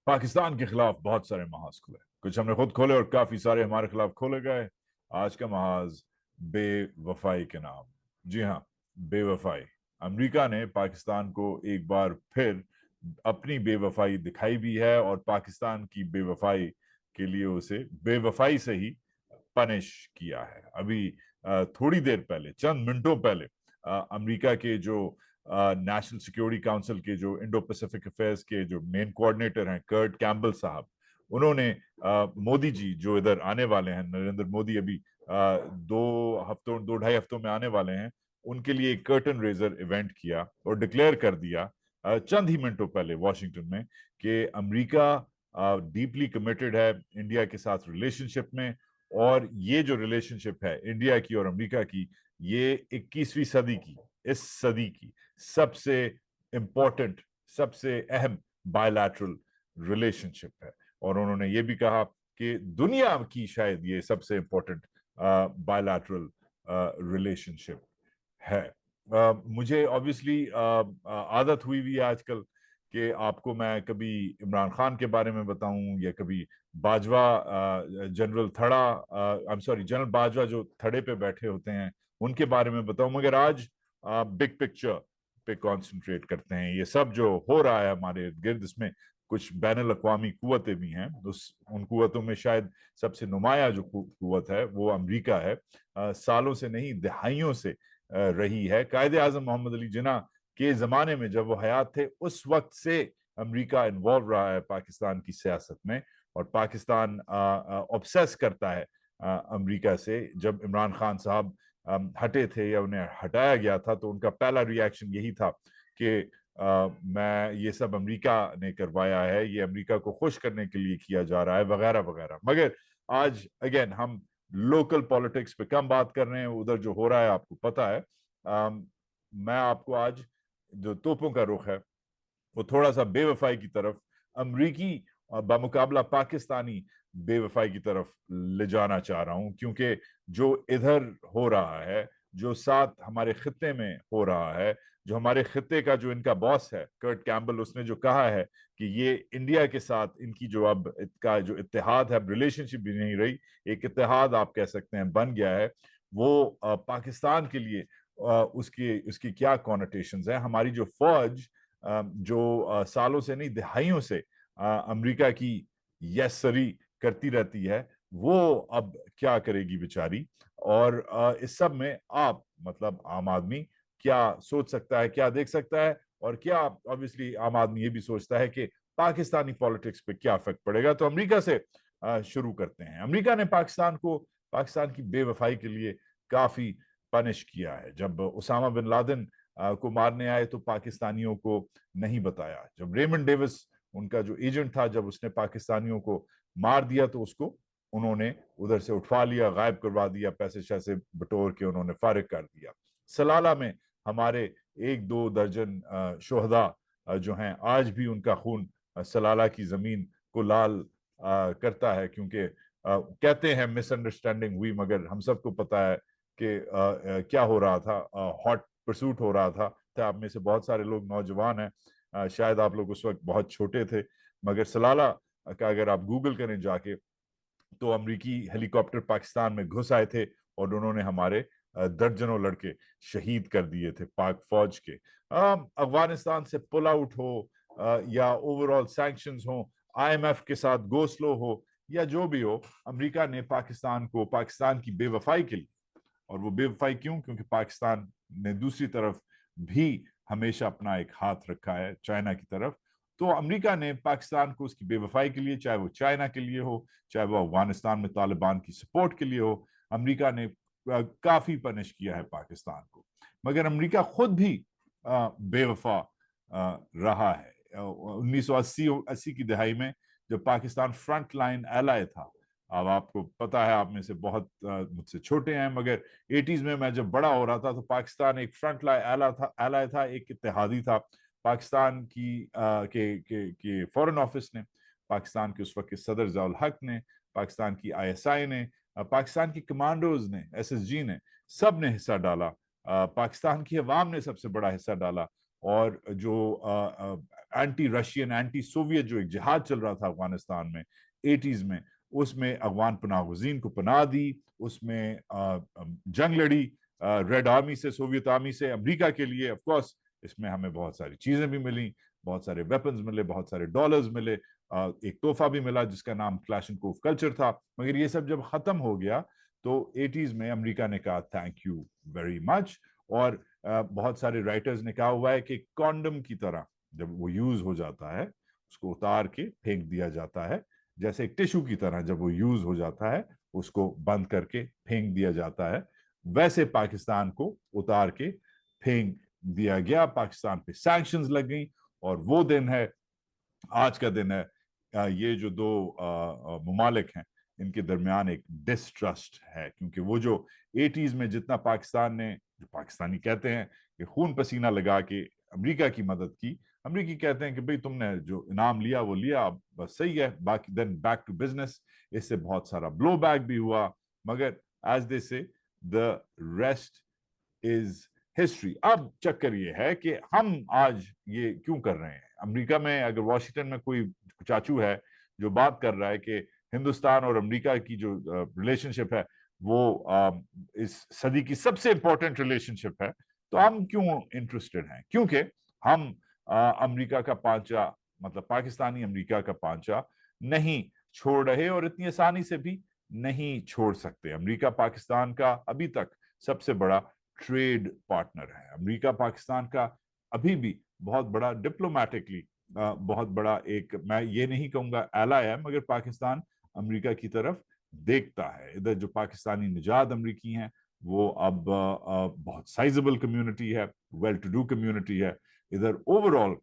पाकिस्तान के खिलाफ बहुत सारे महाज खुले, कुछ हमने खुद खोले और काफी सारे हमारे खिलाफ खोले गए। आज का महाज बेवफाई के नाम। जी हाँ, बेवफाई। अमेरिका ने पाकिस्तान को एक बार फिर अपनी बेवफाई दिखाई भी है और पाकिस्तान की बेवफाई के लिए उसे बेवफाई से ही पनिश किया है। अभी थोड़ी देर पहले, चंद मिनटों पहले, अमेरिका के जो नेशनल सिक्योरिटी काउंसिल के जो इंडो पैसिफिक अफेयर्स के जो मेन कोऑर्डिनेटर हैं, कर्ट कैम्बल साहब, उन्होंने मोदी जी जो इधर आने वाले हैं, नरेंद्र मोदी अभी 2 ढाई हफ्तों में आने वाले हैं, उनके लिए एक कर्टन रेजर इवेंट किया और डिक्लेयर कर दिया चंद ही मिनटों पहले वॉशिंगटन में कि अमेरिका डीपली कमिटेड है इंडिया के साथ रिलेशनशिप में, और ये जो रिलेशनशिप है इंडिया की और अमेरिका की, ये 21वीं सदी की, इस सदी की सबसे इंपॉर्टेंट, सबसे अहम बायलैटरल रिलेशनशिप है। और उन्होंने ये भी कहा कि दुनिया की शायद ये सबसे इंपॉर्टेंट बायलैटरल रिलेशनशिप है। मुझे ऑब्वियसली आदत हुई हुई है आजकल कि आपको मैं कभी इमरान खान के बारे में बताऊं या कभी Bajwa, general Thada, I am sorry, general Bajwa जो थड़े पे बैठे होते हैं उनके बारे में बताऊं, मगर आज बिग पिक्चर पे कंसंट्रेट करते हैं। ये सब जो हो रहा है हमारे इर्द गिर्द, इसमें कुछ बैनुल अक़वामी कुव्वतें भी हैं। उन कुव्वतों में शायद सबसे नुमाया जो कुव्वत है वो अमेरिका है। सालों से नहीं, दहाइयों से रही है। कायद आजम मोहम्मद अली जिन्ना के जमाने में जब वो हयात थे, उस वक्त से अमेरिका इन्वॉल्व रहा है पाकिस्तान की सियासत में, और पाकिस्तान ऑब्सेस करता है अमेरिका से। जब इमरान खान साहब हटे थे या उन्हें हटाया गया था, तो उनका पहला रिएक्शन यही था कि मैं ये सब अमेरिका ने करवाया है, ये अमेरिका को खुश करने के लिए किया जा रहा है, वगैरह वगैरह। मगर आज अगेन हम लोकल पॉलिटिक्स पे कम बात कर रहे हैं, उधर जो हो रहा है आपको पता है। मैं आपको आज जो तोपों का रुख है वो थोड़ा सा बेवफाई की तरफ, अमरीकी बमुकाबला पाकिस्तानी बेवफाई की तरफ ले जाना चाह रहा हूं, क्योंकि जो इधर हो रहा है, जो साथ हमारे खित्ते में हो रहा है, जो हमारे खित्ते का जो इनका बॉस है कर्ट कैम्बल, उसने जो कहा है कि ये इंडिया के साथ इनकी जो अब का जो इत्तेहाद है, रिलेशनशिप भी नहीं रही, एक इत्तेहाद आप कह सकते हैं बन गया है, वो पाकिस्तान के लिए उसकी उसकी क्या कॉनोटेशंस है। हमारी जो फौज जो सालों से नहीं दहाइयों से अमेरिका की यस सरी करती रहती है, वो अब क्या करेगी बेचारी। और इस सब में आप, मतलब आम आदमी, क्या सोच सकता है, क्या देख सकता है, और क्या ऑब्वियसली आम आदमी ये भी सोचता है कि पाकिस्तानी पॉलिटिक्स पे क्या इफेक्ट पड़ेगा। तो अमेरिका से शुरू करते हैं। अमेरिका ने पाकिस्तान की बेवफाई के लिए काफी पनिश किया है। जब उसामा बिन लादेन को मारने आए तो पाकिस्तानियों को नहीं बताया। जब रेमंड डेविस उनका जो एजेंट था, जब उसने पाकिस्तानियों को मार दिया तो उसको उन्होंने उधर से उठवा लिया, गायब करवा दिया, पैसे शैसे बटोर के उन्होंने फारिग कर दिया। सलाला में हमारे 1-2 दर्जन शोहदा जो हैं, आज भी उनका खून सलाला की जमीन को लाल करता है, क्योंकि कहते हैं मिसअंडरस्टैंडिंग हुई, मगर हम सबको पता है कि क्या हो रहा था। हॉट परसूट हो रहा था। आप में से बहुत सारे लोग नौजवान हैं, शायद आप लोग उस वक्त बहुत छोटे थे, मगर सलाला का अगर आप गूगल करें जाके, तो अमरीकी हेलीकॉप्टर पाकिस्तान में घुस आए थे और उन्होंने हमारे दर्जनों लड़के शहीद कर दिए थे पाक फौज के। अफगानिस्तान से पुल आउट हो या ओवरऑल सैंक्शंस हो, आईएमएफ के साथ गो स्लो हो, या जो भी हो, अमेरिका ने पाकिस्तान की बेवफाई के लिए, और वो बेवफाई क्यों, क्योंकि पाकिस्तान ने दूसरी तरफ भी हमेशा अपना एक हाथ रखा है, चाइना की तरफ। तो अमेरिका ने पाकिस्तान को उसकी बेवफाई के लिए, चाहे वो चाइना के लिए हो, चाहे वो अफगानिस्तान में तालिबान की सपोर्ट के लिए हो, अमेरिका ने काफी पनिश किया है पाकिस्तान को। मगर अमेरिका खुद भी बेवफा रहा है। 1980 की दहाई में जब पाकिस्तान फ्रंट लाइन एलाय था, अब आपको पता है, आप में से बहुत मुझसे छोटे हैं, मगर 80s में मैं जब बड़ा हो रहा था तो पाकिस्तान एक फ्रंट लाइन एलाय था, एक इत्तेहादी था। पाकिस्तान के फॉरेन ऑफिस ने, पाकिस्तान के उस वक्त के सदर ज़ियाउल हक ने, पाकिस्तान की आईएसआई ने, पाकिस्तान की कमांडोज ने, एसएसजी ने, सब ने हिस्सा डाला। पाकिस्तान की अवाम ने सबसे बड़ा हिस्सा डाला। और जो एंटी रशियन एंटी सोवियत जो एक जिहाद चल रहा था अफगानिस्तान में 80s में, उसमें अफगान पनाह गुज़ीन को पनाह दी, उसमें जंग लड़ी रेड आर्मी से, सोवियत आर्मी से, अमेरिका के लिए। ऑफ कोर्स इसमें हमें बहुत सारी चीजें भी मिली, बहुत सारे वेपन्स मिले, बहुत सारे डॉलर्स मिले, एक तोहफा भी मिला जिसका नाम क्लैशनकोव कल्चर था। मगर ये सब जब खत्म हो गया तो 80s में अमेरिका ने कहा थैंक यू वेरी मच, और बहुत सारे राइटर्स ने कहा हुआ है कि कॉन्डम की तरह जब वो यूज हो जाता है उसको उतार के फेंक दिया जाता है, जैसे एक टिश्यू की तरह जब वो यूज हो जाता है उसको बंद करके फेंक दिया जाता है, वैसे पाकिस्तान को उतार के फेंक दिया गया। पाकिस्तान पे सैंक्शंस लग गई, और वो दिन है, आज का दिन है। ये जो दो ममालिक हैं इनके दरमियान एक डिस्ट्रस्ट है, क्योंकि वो जो 80s में जितना पाकिस्तान ने, जो पाकिस्तानी कहते हैं कि खून पसीना लगा के अमेरिका की मदद की, अमेरिकी कहते हैं कि भाई तुमने जो इनाम लिया वो लिया, अब बस सही है, बाकी देन बैक टू बिजनेस। इससे बहुत सारा ब्लो बैक भी हुआ, मगर एज दे से द रेस्ट इज हिस्ट्री। अब चक्कर ये है कि हम आज ये क्यों कर रहे हैं। अमेरिका में अगर वॉशिंगटन में कोई चाचू है जो बात कर रहा है कि हिंदुस्तान और अमेरिका की जो रिलेशनशिप है वो इस सदी की सबसे इंपॉर्टेंट रिलेशनशिप है, तो हम क्यों इंटरेस्टेड हैं? क्योंकि हम अमेरिका का पांचा, मतलब पाकिस्तानी अमेरिका का पांचा नहीं छोड़ रहे, और इतनी आसानी से भी नहीं छोड़ सकते। अमेरिका पाकिस्तान का अभी तक सबसे बड़ा ट्रेड पार्टनर है। अमेरिका पाकिस्तान का अभी भी बहुत बड़ा डिप्लोमेटिकली बहुत बड़ा एक, मैं ये नहीं कहूंगा एलाय है, मगर पाकिस्तान अमेरिका की तरफ देखता है। इधर जो पाकिस्तानी निजात अमरीकी हैं वो अब बहुत साइजेबल कम्युनिटी है, वेल टू डू कम्युनिटी है। इधर ओवरऑल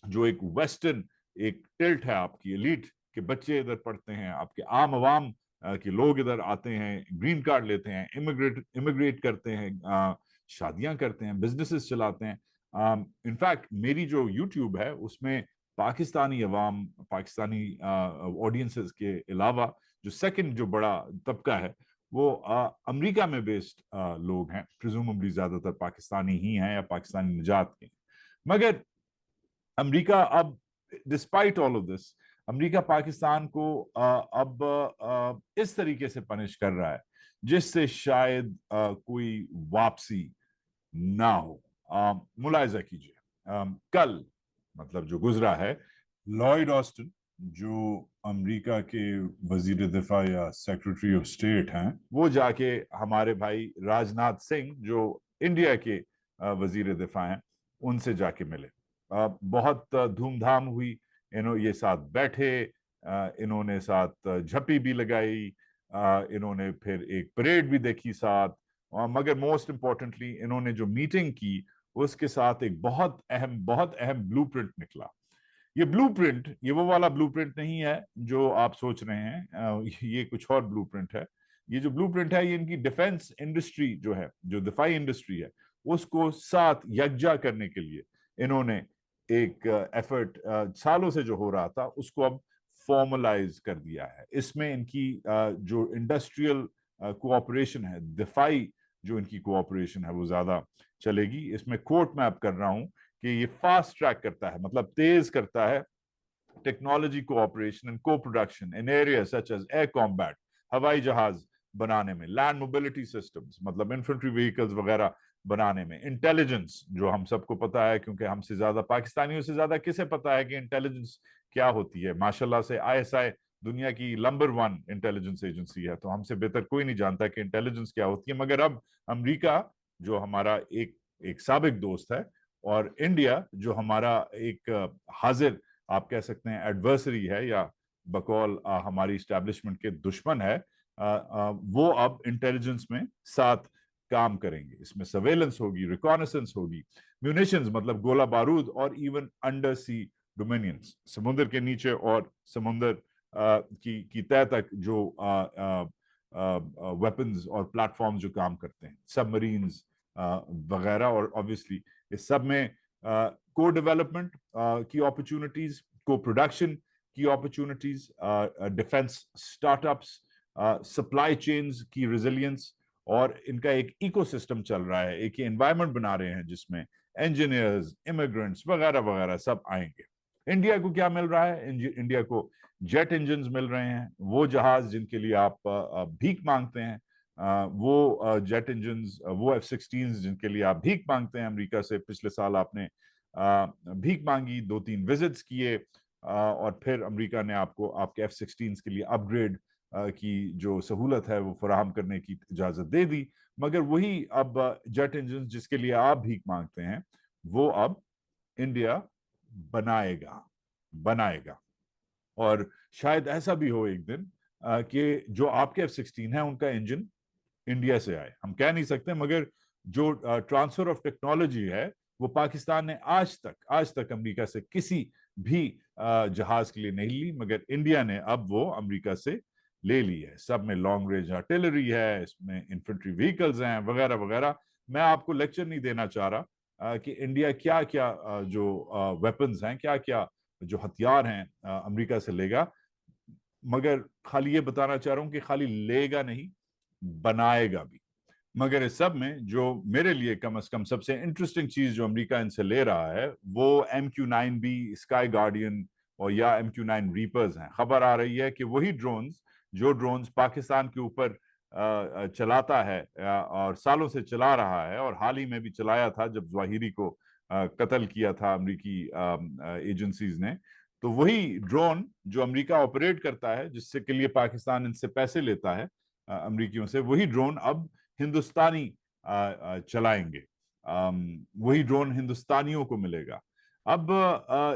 जो एक वेस्टर्न एक टिल्ट है, आपकी एलीट के बच्चे इधर पढ़ते हैं, आपके आम आवाम के लोग इधर आते हैं, ग्रीन कार्ड लेते हैं, इमिग्रेट करते हैं, शादियां करते हैं, बिजनेसेस चलाते हैं। इनफैक्ट मेरी जो यूट्यूब है उसमें पाकिस्तानी अवाम, पाकिस्तानी ऑडियंसेस के अलावा जो सेकंड जो बड़ा तबका है वो अमेरिका में बेस्ड लोग हैं, प्रिजुमेबली ज्यादातर पाकिस्तानी ही हैं या पाकिस्तानी निजात के। मगर अमेरिका अब despite all of this, America Pakistan को अब इस तरीके से पनिश कर रहा है जिससे शायद कोई वापसी ना हो। मुलायजा कीजिए, कल मतलब जो गुजरा है, लॉयड ऑस्टिन जो अमेरिका के वजीर दिफा या सेक्रेटरी ऑफ स्टेट हैं, वो जाके हमारे भाई राजनाथ सिंह जो इंडिया के वजीर दिफा हैं उनसे जाके मिले। बहुत धूमधाम हुई, ये साथ बैठे, इन्होंने साथ झप्पी भी लगाई, इन्होंने फिर एक परेड भी देखी साथ, मगर मोस्ट इंपॉर्टेंटली इन्होंने जो मीटिंग की उसके साथ एक बहुत अहम ब्लूप्रिंट निकला। ये ब्लूप्रिंट, ये वो वाला ब्लूप्रिंट नहीं है जो आप सोच रहे हैं, ये कुछ और ब्लूप्रिंट है। ये जो ब्लूप्रिंट है ये इनकी डिफेंस इंडस्ट्री जो है, जो दिफाई इंडस्ट्री है, उसको साथ यकजा करने के लिए इन्होंने एक एफर्ट सालों से जो हो रहा था उसको अब फॉर्मलाइज कर दिया है। इसमें इनकी जो इंडस्ट्रियल कोऑपरेशन है, दिफाई जो इनकी कोऑपरेशन है वो ज्यादा चलेगी। इसमें कोट मैं अब कर रहा हूं कि ये फास्ट ट्रैक करता है, मतलब तेज करता है technology cooperation and coproduction in areas such as air combat, हवाई जहाज बनाने में, लैंड मोबिलिटी सिस्टम्स मतलब इन्फेंट्री व्हीकल्स वगैरह बनाने में, इंटेलिजेंस जो हम सबको पता है, क्योंकि हमसे ज्यादा, पाकिस्तानियों से ज्यादा किसे पता है कि इंटेलिजेंस क्या होती है। माशाल्लाह से आईएसआई दुनिया की नंबर 1 इंटेलिजेंस एजेंसी है, तो हमसे बेहतर कोई नहीं जानता कि इंटेलिजेंस क्या होती है। मगर अब अमेरिका जो हमारा एक एक साबिक दोस्त है, और इंडिया जो हमारा एक हाजिर आप कह सकते हैं एडवर्सरी है, या बकौल हमारी स्टैब्लिशमेंट के दुश्मन है, वो अब इंटेलिजेंस में साथ काम करेंगे। इसमें सर्वेलेंस होगी, रिकॉनेसेंस होगी, म्यूनिशंस मतलब गोला बारूद, और इवन अंडर सी डोमिनियंस, समुद्र के नीचे और समुद्र की तह तक जो वेपन्स और प्लेटफॉर्म जो काम करते हैं, सबमरीन्स वगैरह, और ऑब्वियसली इस सब में को डेवलपमेंट की अपॉर्चुनिटीज, को प्रोडक्शन की opportunities, defence startups, supply chains की रेजिलियंस, और इनका एक इकोसिस्टम चल रहा है, एक एनवायरनमेंट बना रहे हैं जिसमें इंजीनियर्स, इमिग्रेंट्स वगैरह वगैरह सब आएंगे। इंडिया को क्या मिल रहा है? इंडिया को जेट इंजन्स मिल रहे हैं, वो जहाज जिनके लिए आप भीख मांगते हैं, वो जेट इंजन्स, वो F-16 जिनके लिए आप भीख मांगते हैं अमेरिका से। पिछले साल आपने भीख मांगी, 2-3 विजिट्स किए, और फिर अमेरिका ने आपको आपके F-16 के लिए अपग्रेड की जो सहूलत है वो फराहम करने की इजाजत दे दी। मगर वही अब जेट इंजन जिसके लिए आप भीख मांगते हैं, वो अब इंडिया बनाएगा बनाएगा और शायद ऐसा भी हो एक दिन कि जो आपके F-16 है उनका इंजन इंडिया से आए। हम कह नहीं सकते, मगर जो ट्रांसफर ऑफ टेक्नोलॉजी है वो पाकिस्तान ने आज तक अमेरिका से किसी भी जहाज के लिए नहीं ली, मगर इंडिया ने अब वो अमेरिका से ले ली है। सब में लॉन्ग रेंज आर्टिलरी है, इसमें इन्फेंट्री व्हीकल्स हैं, वगैरह वगैरह। मैं आपको लेक्चर नहीं देना चाह रहा कि इंडिया क्या क्या जो वेपन्स हैं, क्या क्या जो हथियार हैं अमेरिका से लेगा, मगर खाली ये बताना चाह रहा हूं कि खाली लेगा नहीं, बनाएगा भी। मगर इस सब में जो मेरे लिए कम से कम सबसे इंटरेस्टिंग चीज जो अमेरिका इनसे ले रहा है वो MQ-9B स्काई गार्डियन और या MQ-9 रीपर्स हैं। खबर आ रही है कि वही ड्रोन्स पाकिस्तान के ऊपर चलाता है और सालों से चला रहा है, और हाल ही में भी चलाया था जब ज़वाहिरी को कत्ल किया था अमेरिकी एजेंसीज ने। तो वही ड्रोन जो अमेरिका ऑपरेट करता है, जिससे के लिए पाकिस्तान इनसे पैसे लेता है अमेरिकियों से, वही ड्रोन अब हिंदुस्तानी चलाएंगे। वही ड्रोन हिंदुस्तानियों को मिलेगा। अब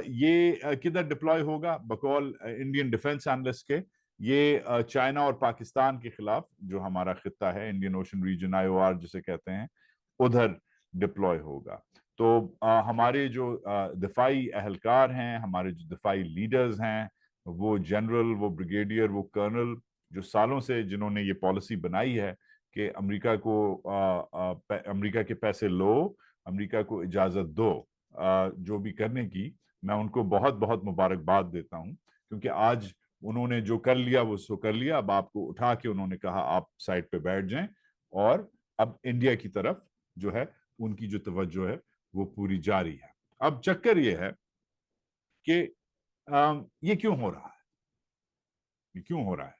ये किधर डिप्लॉय होगा? बकौल इंडियन डिफेंस एनालिस्ट के ये चाइना और पाकिस्तान के खिलाफ जो हमारा खित्ता है, इंडियन ओशन रीजन, IOR जिसे कहते हैं, उधर डिप्लॉय होगा। तो हमारे जो दिफाई अहलकार हैं, हमारे जो दिफाई लीडर्स हैं, वो जनरल, वो ब्रिगेडियर, वो कर्नल, जो सालों से जिन्होंने ये पॉलिसी बनाई है कि अमेरिका अमेरिका के पैसे लो, अमेरिका को इजाजत दो जो भी करने की, मैं उनको बहुत बहुत मुबारकबाद देता हूं, क्योंकि आज उन्होंने जो कर लिया वो सो कर लिया। अब आपको उठा के उन्होंने कहा आप साइड पे बैठ जाएं, और अब इंडिया की तरफ जो है उनकी जो तवज्जो है वो पूरी जारी है। अब चक्कर ये है कि ये क्यों हो रहा है? ये क्यों हो रहा है?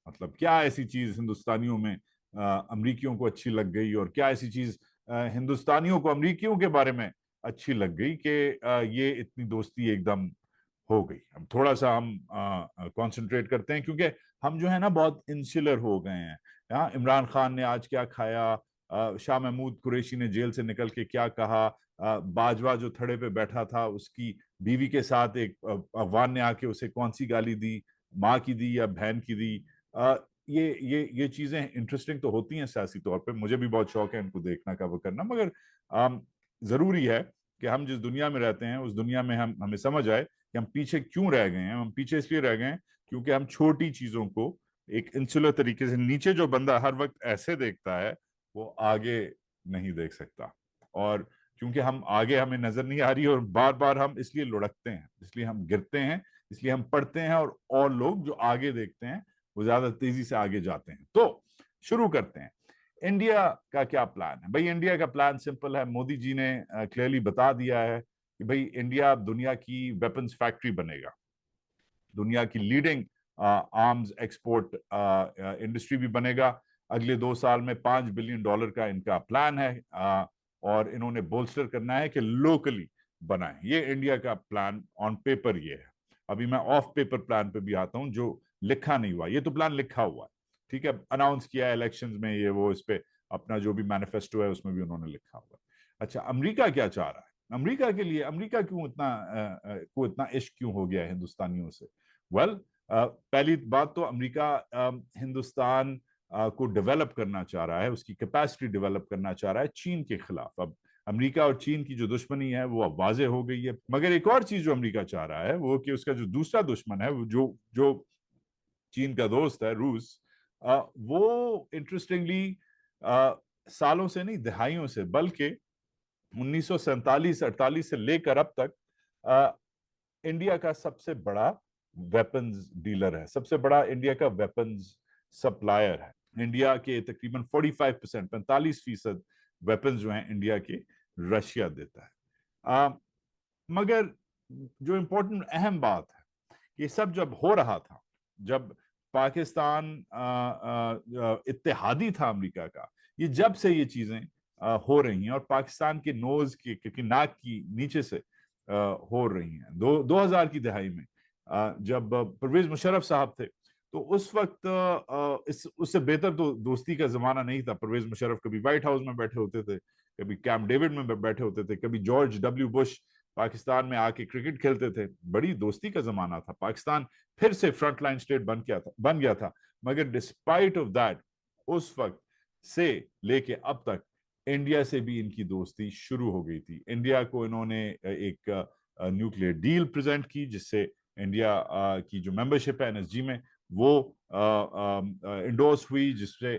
मतलब क्या ऐसी चीज हिंदुस्तानियों में अमरीकियों को अच्छी लग गई, और क्या ऐसी चीज हिंदुस्तानियों को अमरीकियों के बारे में अच्छी लग गई कि ये इतनी दोस्ती एकदम हो गई? अब थोड़ा सा हम कंसंट्रेट करते हैं, क्योंकि हम जो है ना बहुत इंसुलर हो गए हैं। हाँ, इमरान खान ने आज क्या खाया, शाह महमूद कुरैशी ने जेल से निकल के क्या कहा, बाजवा जो थड़े पे बैठा था उसकी बीवी के साथ एक अफगान ने आके उसे कौन सी गाली दी, माँ की दी या बहन की दी। ये चीजें इंटरेस्टिंग तो होती हैं सियासी तौर पे, मुझे भी बहुत शौक है इनको देखना का वो करना, मगर जरूरी है कि हम जिस दुनिया में रहते हैं उस दुनिया में हमें समझ आए कि हम पीछे क्यों रह गए हैं। हम पीछे इसलिए रह गए हैं क्योंकि हम छोटी चीजों को एक इंसुलर तरीके से, नीचे जो बंदा हर वक्त ऐसे देखता है वो आगे नहीं देख सकता, और क्योंकि हम आगे हमें नजर नहीं आ रही, और बार बार हम इसलिए लुढ़कते हैं, इसलिए हम गिरते हैं, इसलिए हम पढ़ते हैं, और लोग जो आगे देखते हैं वो ज्यादा तेजी से आगे जाते हैं। तो शुरू करते हैं। इंडिया का क्या प्लान है? भाई इंडिया का प्लान सिंपल है। मोदी जी ने क्लियरली बता दिया है कि भाई इंडिया दुनिया की वेपन्स फैक्ट्री बनेगा, दुनिया की लीडिंग आर्म्स एक्सपोर्ट इंडस्ट्री भी बनेगा। अगले 2 साल में $5 बिलियन का इनका प्लान है, और इन्होंने बोल्स्टर करना है कि लोकली बनाए। ये इंडिया का प्लान ऑन पेपर ये है। अभी मैं ऑफ पेपर प्लान पे भी आता हूं, जो लिखा नहीं हुआ। ये तो प्लान लिखा हुआ है, ठीक है, अनाउंस किया है इलेक्शंस में, ये वो, इस पे अपना जो भी मैनिफेस्टो है उसमें भी उन्होंने लिखा हुआ है। अच्छा, अमेरिका क्या चाह रहा है? अमेरिका के लिए, अमेरिका क्यों इतना इश्क क्यों हो गया है हिंदुस्तानियों से? वेल, पहली बात तो अमेरिका हिंदुस्तान को डेवलप करना चाह रहा है, उसकी कैपेसिटी डेवलप करना चाह रहा है चीन के खिलाफ। अब अमेरिका और चीन की जो दुश्मनी है वो अब वाजे हो गई है। मगर एक और चीज जो अमेरिका चाह रहा है वो कि उसका जो दूसरा दुश्मन है, वो जो चीन का दोस्त है, रूस, वो इंटरेस्टिंगली सालों से नहीं, दहाइयों से, बल्कि 1947-48 से लेकर अब तक इंडिया का सबसे बड़ा वेपन्स डीलर है, सबसे बड़ा इंडिया का वेपन्स सप्लायर है। इंडिया के तकरीबन 45% वेपन्स जो हैं इंडिया के रशिया देता है। मगर जो इम्पोर्टेंट अहम बात है, ये सब जब हो रहा था, जब पाकिस्तान इत्तेहादी था अमेरिका का, ये जब से ये चीजें हो रही हैं और पाकिस्तान के नोज की नाक की नीचे से हो रही हैं। 2000 की दहाई में जब परवेज मुशर्रफ साहब थे, तो उस वक्त इस उससे बेहतर तो दोस्ती का जमाना नहीं था। परवेज मुशर्रफ कभी व्हाइट हाउस में बैठे होते थे, कभी कैंप डेविड में बैठे होते थे, कभी जॉर्ज डब्ल्यू बुश पाकिस्तान में आके क्रिकेट खेलते थे। बड़ी दोस्ती का जमाना था। पाकिस्तान फिर से फ्रंटलाइन स्टेट बन गया था। मगर डिस्पाइट ऑफ दैट, उस वक्त से लेके अब तक इंडिया से भी इनकी दोस्ती शुरू हो गई थी। इंडिया को इन्होंने एक न्यूक्लियर डील प्रेजेंट की, जिससे इंडिया की जो मेंबरशिप है एनएसजी में, वो इंडोर्स हुई, जिससे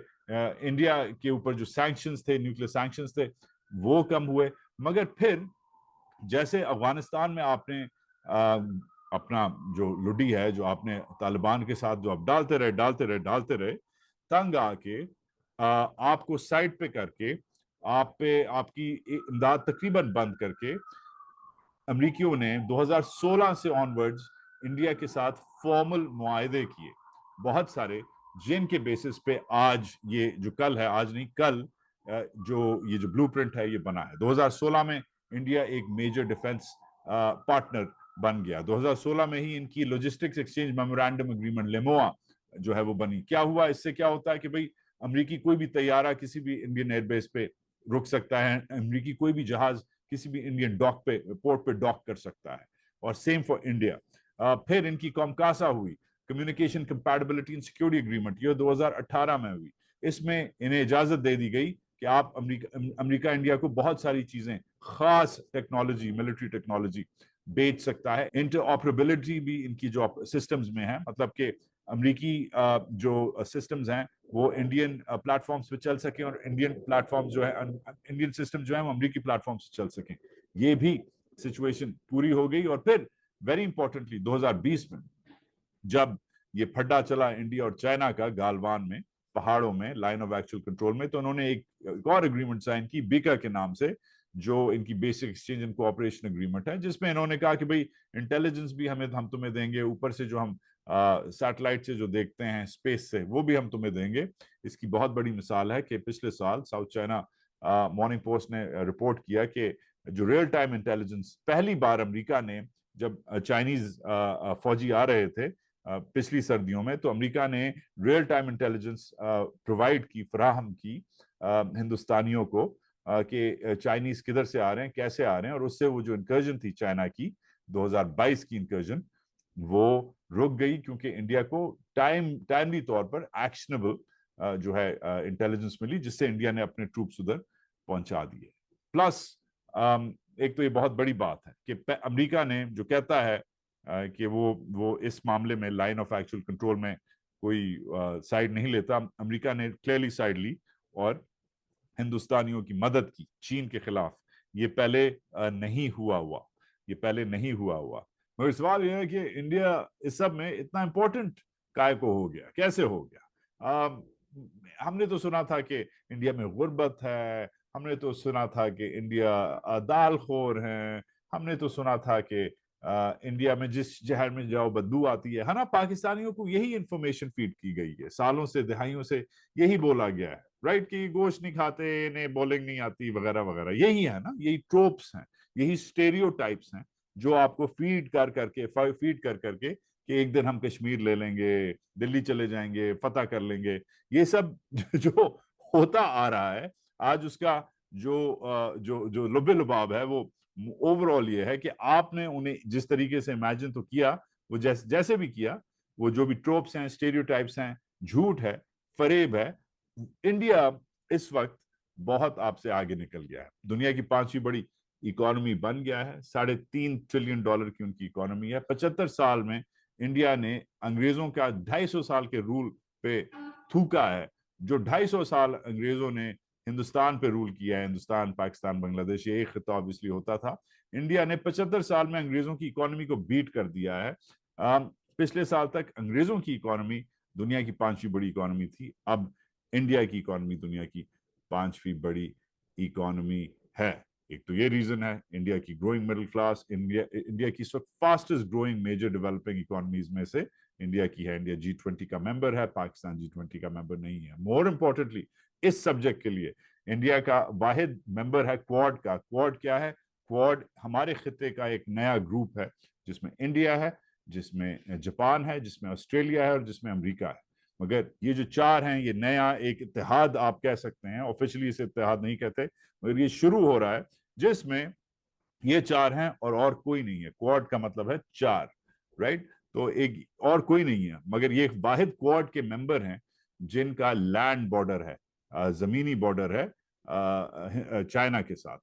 इंडिया के ऊपर जो सैंक्शंस थे, न्यूक्लियर सैंक्शंस थे, वो कम हुए। मगर फिर जैसे अफगानिस्तान में आपने अपना जो लुडी है, जो आपने तालिबान के साथ जो आप डालते रहे, तंग आके आपको साइड पे करके, आप पे आपकी इमदाद तकरीबन बंद करके, अमरीकियों ने 2016 से ऑनवर्ड्स इंडिया के साथ फॉर्मल मुआहदे किए, बहुत सारे, जिनके बेसिस पे आज ये जो कल है, आज नहीं कल, जो ये जो ब्लूप्रिंट है ये बना है। 2016 में इंडिया एक मेजर डिफेंस पार्टनर बन गया। 2016 में ही इनकी logistics exchange memorandum agreement LEMOA जो है वो बनी। क्या हुआ इससे? क्या होता है कि भाई अमरीकी कोई भी तैयारा किसी भी इंडियन एयरबेस पे रुक सकता है, अमरीकी कोई भी जहाज किसी भी इंडियन पोर्ट पे डॉक कर सकता है, और सेम फॉर इंडिया। फिर इनकी कॉमकासा हुई, communication compatibility and security agreement, ये 2018 में हुई। इसमें इन्हें इजाजत दे दी गई कि आप अमेरिका इंडिया को बहुत सारी चीजें, खास टेक्नोलॉजी, मिलिट्री टेक्नोलॉजी बेच सकता है। इंटरऑपरेबिलिटी भी इनकी जो सिस्टम्स में है, मतलब कि अमरीकी जो सिस्टम्स हैं वो इंडियन प्लेटफॉर्म्स पे चल सके, और इंडियन प्लेटफॉर्म जो है, इंडियन सिस्टम जो है वो अमरीकी प्लेटफॉर्म से चल सके। ये भी सिचुएशन पूरी हो गई। और फिर वेरी इंपॉर्टेंटली 2020 में जब ये चला इंडिया और चाइना का गालवान में, पहाड़ों में, लाइन ऑफ एक्चुअल कंट्रोल में, तो उन्होंने एक और एग्रीमेंट साइन की बीका के नाम से, जो इनकी basic exchange and cooperation agreement है, जिसमें इन्होंने कहा कि भाई इंटेलिजेंस भी हम तुम्हें देंगे, ऊपर से जो हम सैटेलाइट से जो देखते हैं स्पेस से, वो भी हम तुम्हें देंगे। इसकी बहुत बड़ी मिसाल है कि पिछले साल साउथ चाइना मॉर्निंग पोस्ट ने रिपोर्ट किया कि जो रियल टाइम इंटेलिजेंस पहली बार अमेरिका ने, जब चाइनीज फौजी आ रहे थे पिछली सर्दियों में, तो अमेरिका ने रियल टाइम इंटेलिजेंस प्रोवाइड की, फराहम की हिंदुस्तानियों को, कि चाइनीज किधर से आ रहे हैं, कैसे आ रहे हैं। और उससे वो जो इंकर्जन थी चाइना की 2022 की इंकर्जन, वो रुक गई, क्योंकि इंडिया को टाइमली तौर पर एक्शनेबल जो है इंटेलिजेंस मिली, जिससे इंडिया ने अपने ट्रूप्स उधर पहुंचा दिए। प्लस एक तो ये बहुत बड़ी बात है कि अमेरिका ने जो कहता है कि वो इस मामले में लाइन ऑफ एक्चुअल कंट्रोल में कोई साइड नहीं लेता, अमेरिका ने क्लियरली साइड ली और हिंदुस्तानियों की मदद की चीन के खिलाफ। ये पहले नहीं हुआ, ये पहले नहीं हुआ। मगर सवाल यह है कि इंडिया इस सब में इतना इंपॉर्टेंट काय को हो गया, कैसे हो गया? हमने तो सुना था कि इंडिया में गुर्बत है, हमने तो सुना था कि इंडिया दालखोर है, हमने तो सुना था कि इंडिया में जिस शहर में जाओ बदबू आती है ना। पाकिस्तानियों को यही इंफॉर्मेशन फीड की गई है, सालों से, दहाइयों से यही बोला गया है, राइट, कि गोश्त नहीं खाते, इन्हें बॉलिंग नहीं आती, वगैरह वगैरह। यही है ना, यही ट्रोप्स हैं, यही स्टेरियोटाइप्स हैं, जो आपको फीड कर करके कि एक दिन हम कश्मीर ले लेंगे, दिल्ली चले जाएंगे, फतह कर लेंगे। ये सब जो होता आ रहा है आज, उसका जो जो लुबे लुबाब है, वो ओवरऑल ये है कि आपने उन्हें जिस तरीके से इमेजिन तो किया, वो जैसे भी किया, वो जो भी ट्रोप्स हैं, स्टेरियोटाइप्स हैं, झूठ है, फरेब है। इंडिया इस वक्त बहुत आपसे आगे निकल गया है, दुनिया की 5वीं बड़ी इकोनॉमी बन गया है, $3.5 ट्रिलियन की उनकी इकोनॉमी है। 75 साल में इंडिया ने अंग्रेजों का 250 साल के रूल पे थूका है। जो 250 साल अंग्रेजों ने हिंदुस्तान पे रूल किया है, हिंदुस्तान, पाकिस्तान, बांग्लादेश, ये एक खिता ऑब्वियसली होता था, इंडिया ने 75 साल में अंग्रेजों की इकोनॉमी को बीट कर दिया है। पिछले साल तक अंग्रेजों की इकोनॉमी दुनिया की 5वीं बड़ी इकोनॉमी थी, अब इंडिया की इकोनॉमी दुनिया की 5वीं बड़ी इकोनॉमी है। एक तो ये रीजन है, इंडिया की ग्रोइंग मिडिल क्लास, इंडिया की इस वक्त fastest growing major developing economies में से इंडिया की है। इंडिया G20 का मेंबर है, पाकिस्तान G20 का मेंबर नहीं है। मोर इम्पोर्टेंटली इस सब्जेक्ट के लिए इंडिया का वाहिद मेंबर है क्वाड का। क्वाड क्या है? क्वाड हमारे खिते का एक नया ग्रुप है जिसमें इंडिया है, जिसमें जापान है, जिसमें ऑस्ट्रेलिया है और जिसमें अमेरिका है। मगर ये जो चार हैं, ये नया एक इत्तेहाद आप कह सकते हैं, ऑफिशियली इसे इत्तेहाद नहीं कहते, मगर ये शुरू हो रहा है जिसमें ये चार हैं और कोई नहीं है। क्वाड का मतलब है चार, राइट? तो एक और कोई नहीं है, मगर ये वाहिद क्वाड के मेंबर हैं जिनका लैंड बॉर्डर है, जमीनी बॉर्डर है चाइना के साथ।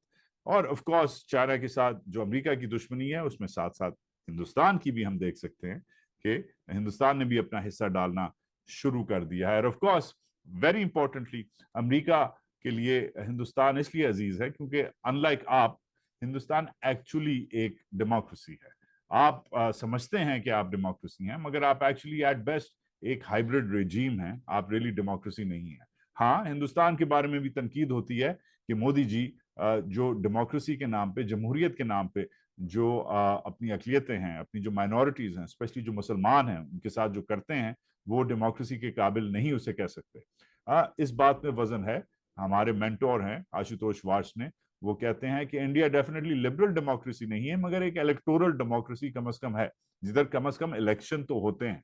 और ऑफ कोर्स चाइना के साथ जो अमेरिका की दुश्मनी है, उसमें साथ साथ हिंदुस्तान की भी हम देख सकते हैं कि हिंदुस्तान ने भी अपना हिस्सा डालना शुरू कर दिया है। और of course very importantly America के लिए हिंदुस्तान इसलिए अजीज है क्योंकि अनलाइक आप, हिंदुस्तान एक्चुअली एक डेमोक्रेसी है। आप समझते हैं कि आप डेमोक्रेसी हैं, मगर आप एक्चुअली एट बेस्ट एक हाइब्रिड रेजीम है, आप रियली डेमोक्रेसी नहीं है। हाँ, हिंदुस्तान के बारे में भी तनकीद होती है कि मोदी जी जो डेमोक्रेसी के नाम पे, जमहूरियत के नाम पे जो अपनी अकलियतें हैं, अपनी जो माइनॉरिटीज हैं, स्पेशली जो मुसलमान हैं, उनके साथ जो करते हैं, वो डेमोक्रेसी के काबिल नहीं उसे कह सकते। इस बात में वजन है। हमारे मेंटोर हैं आशुतोष वार्ष ने, वो कहते हैं कि इंडिया डेफिनेटली लिबरल डेमोक्रेसी नहीं है, मगर एक इलेक्टोरल डेमोक्रेसी कम से कम है, जिधर कम से कम इलेक्शन तो होते हैं।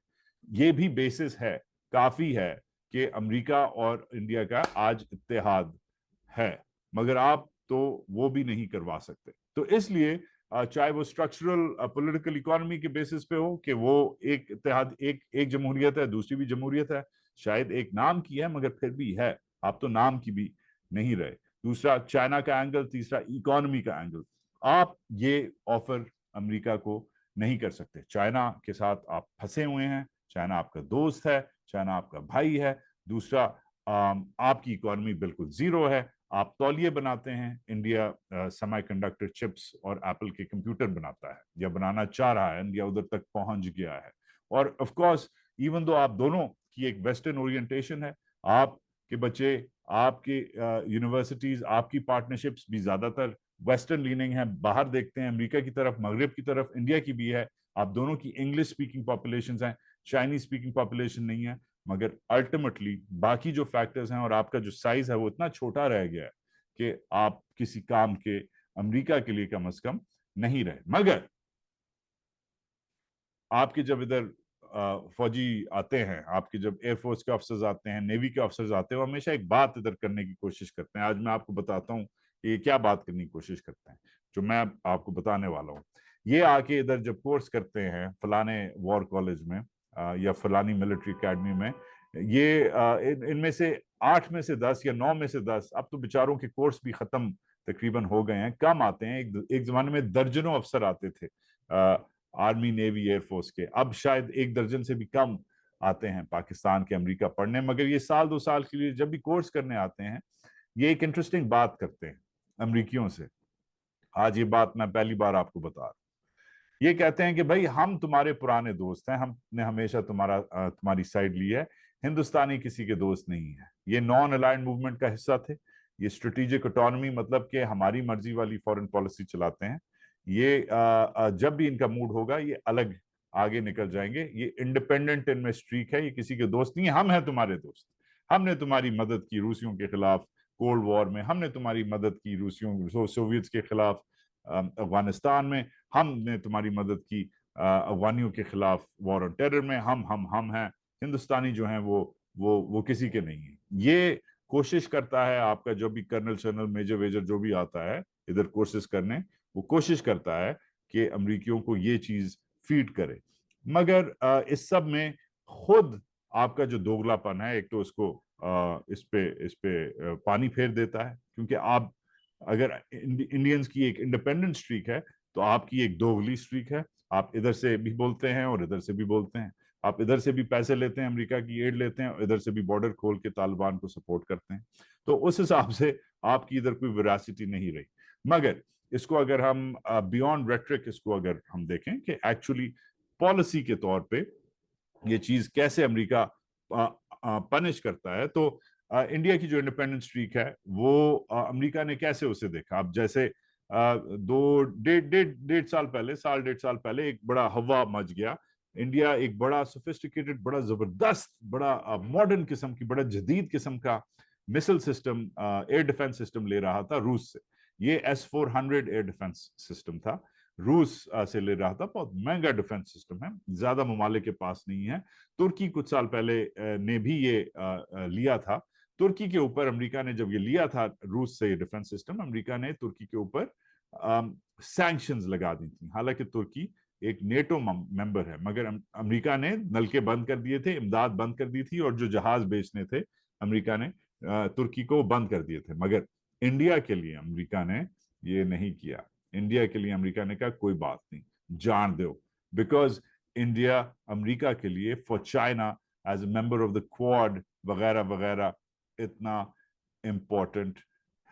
ये भी बेसिस है, काफी है कि अमेरिका और इंडिया का आज इत्तेहाद है, मगर आप तो वो भी नहीं करवा सकते। तो इसलिए चाहे वो स्ट्रक्चरल पॉलिटिकल इकोनॉमी के बेसिस पे हो कि वो एक इत्तेहाद, एक जमहूरियत है, दूसरी भी जमहूरियत है, शायद एक नाम की है मगर फिर भी है, आप तो नाम की भी नहीं रहे। दूसरा चाइना का एंगल, तीसरा इकोनॉमी का एंगल। आप ये ऑफर अमेरिका को नहीं कर सकते। चाइना के साथ आप फंसे हुए हैं, चाइना आपका दोस्त है, चाइना आपका भाई है। दूसरा आपकी इकोनॉमी बिल्कुल जीरो है, आप तौलिए बनाते हैं। इंडिया सेमीकंडक्टर चिप्स और एप्पल के कंप्यूटर बनाता है या बनाना चाह रहा है, इंडिया उधर तक पहुंच गया है। और ऑफ कोर्स इवन दो आप दोनों की एक वेस्टर्न ओरिएंटेशन है, आपके बच्चे, आपकी यूनिवर्सिटीज, आपकी पार्टनरशिप्स भी ज्यादातर वेस्टर्न लीनिंग है, बाहर देखते हैं अमेरिका की तरफ, मगरब की तरफ, इंडिया की भी है। आप दोनों की इंग्लिश स्पीकिंग पॉपुलेशन हैं, चाइनीज स्पीकिंग पॉपुलेशन नहीं है। मगर अल्टीमेटली बाकी जो फैक्टर्स हैं और आपका जो साइज है वो इतना छोटा रह गया है कि आप किसी काम के अमेरिका के लिए कम से कम नहीं रहे। मगर आपके जब इधर फौजी आते हैं, आपके जब एयरफोर्स के ऑफिसर्स आते हैं, नेवी के ऑफिसर्स आते हैं, वो हमेशा एक बात इधर करने की कोशिश करते हैं। आज मैं आपको बताता हूँ कि ये क्या बात करने की कोशिश करते हैं, जो मैं आपको बताने वाला हूँ। ये आके इधर जब कोर्स करते हैं फलाने वॉर कॉलेज में या फलानी मिलिट्री अकेडमी में, ये इनमें से 8 में से 10 या 9 में से 10, अब तो बेचारों के कोर्स भी खत्म तकरीबन हो गए हैं, कम आते हैं। एक जमाने में दर्जनों अफसर आते थे आर्मी, नेवी, एयरफोर्स के, अब शायद 1 दर्जन से भी कम आते हैं पाकिस्तान के अमेरिका पढ़ने। मगर ये साल 2 साल के लिए जब भी कोर्स करने आते हैं, ये एक इंटरेस्टिंग बात करते हैं अमरीकियों से। आज ये बात मैं पहली बार आपको बता रहा हूं। ये कहते हैं कि भाई हम तुम्हारे पुराने दोस्त हैं, हमने हमेशा तुम्हारी साइड ली है, हिंदुस्तानी किसी के दोस्त नहीं है। ये नॉन अलाइंड मूवमेंट का हिस्सा थे, ये स्ट्रेटेजिक ऑटोनॉमी, मतलब कि हमारी मर्जी वाली फॉरेन पॉलिसी चलाते हैं। ये जब भी इनका मूड होगा ये अलग आगे निकल जाएंगे। ये इंडिपेंडेंट इनमें स्ट्रीक है, ये किसी के दोस्त नहीं है। हम हैं तुम्हारे दोस्त, हमने तुम्हारी मदद की रूसियों के खिलाफ कोल्ड वॉर में, हमने तुम्हारी मदद की रूसियों सोवियत के खिलाफ अफगानिस्तान में, हमने तुम्हारी मदद की अफगानियों के खिलाफ वॉर ऑन टेरर में। हम हैं हिंदुस्तानी जो हैं वो किसी के नहीं है। ये कोशिश करता है आपका जो भी कर्नल, शर्नल, मेजर वेजर जो भी आता है इधर कोर्सेज करने, वो कोशिश करता है कि अमरीकियों को ये चीज फीड करे। मगर इस सब में खुद आपका जो दोगलापन है, एक तो इसको इस पे पानी फेर देता है, क्योंकि आप अगर इंडियंस की एक इंडिपेंडेंट स्ट्रीक है तो आपकी एक दोगली स्ट्रीक है। आप इधर से भी बोलते हैं और इधर से भी बोलते हैं, आप इधर से भी पैसे लेते हैं, अमेरिका की एड लेते हैं, और इधर से भी बॉर्डर खोल के तालिबान को सपोर्ट करते हैं। तो उस हिसाब से आपकी इधर कोई वेरासिटी नहीं रही। मगर इसको अगर हम बियॉन्ड रेट्रिक इसको अगर हम देखें कि एक्चुअली पॉलिसी के तौर पे ये चीज कैसे अमेरिका पनिश करता है, तो इंडिया की जो इंडिपेंडेंट स्ट्रीक है वो अमेरिका ने कैसे उसे देखा। अब जैसे डेढ़ साल पहले, साल डेढ़ साल पहले एक बड़ा हवा मच गया। इंडिया एक बड़ा सोफिस्टिकेटेड, बड़ा जबरदस्त, बड़ा मॉडर्न किस्म की, बड़ा जदीद किस्म का missile system, air defence system ले रहा था रूस से। ये S-400 एयर डिफेंस सिस्टम था, रूस से ले रहा था। बहुत महंगा डिफेंस सिस्टम है, ज्यादा ममालिक के पास नहीं है। तुर्की कुछ साल पहले ने भी ये लिया था। तुर्की के ऊपर अमेरिका ने जब ये लिया था रूस से ये डिफेंस सिस्टम, अमेरिका ने तुर्की के ऊपर सैंक्शंस लगा दी थी। हालांकि तुर्की एक नेटो मेंबर है, मगर अमेरिका ने नलके बंद कर दिए थे, इमदाद बंद कर दी थी, और जो जहाज बेचने थे अमेरिका ने तुर्की को बंद कर दिए थे। मगर इंडिया के लिए अमेरिका ने ये नहीं किया। इंडिया के लिए अमेरिका ने कहा कोई बात नहीं, जान दो, बिकॉज इंडिया अमेरिका के लिए, for China as a member of the quad वगैरह वगैरह, इतना इम्पोर्टेंट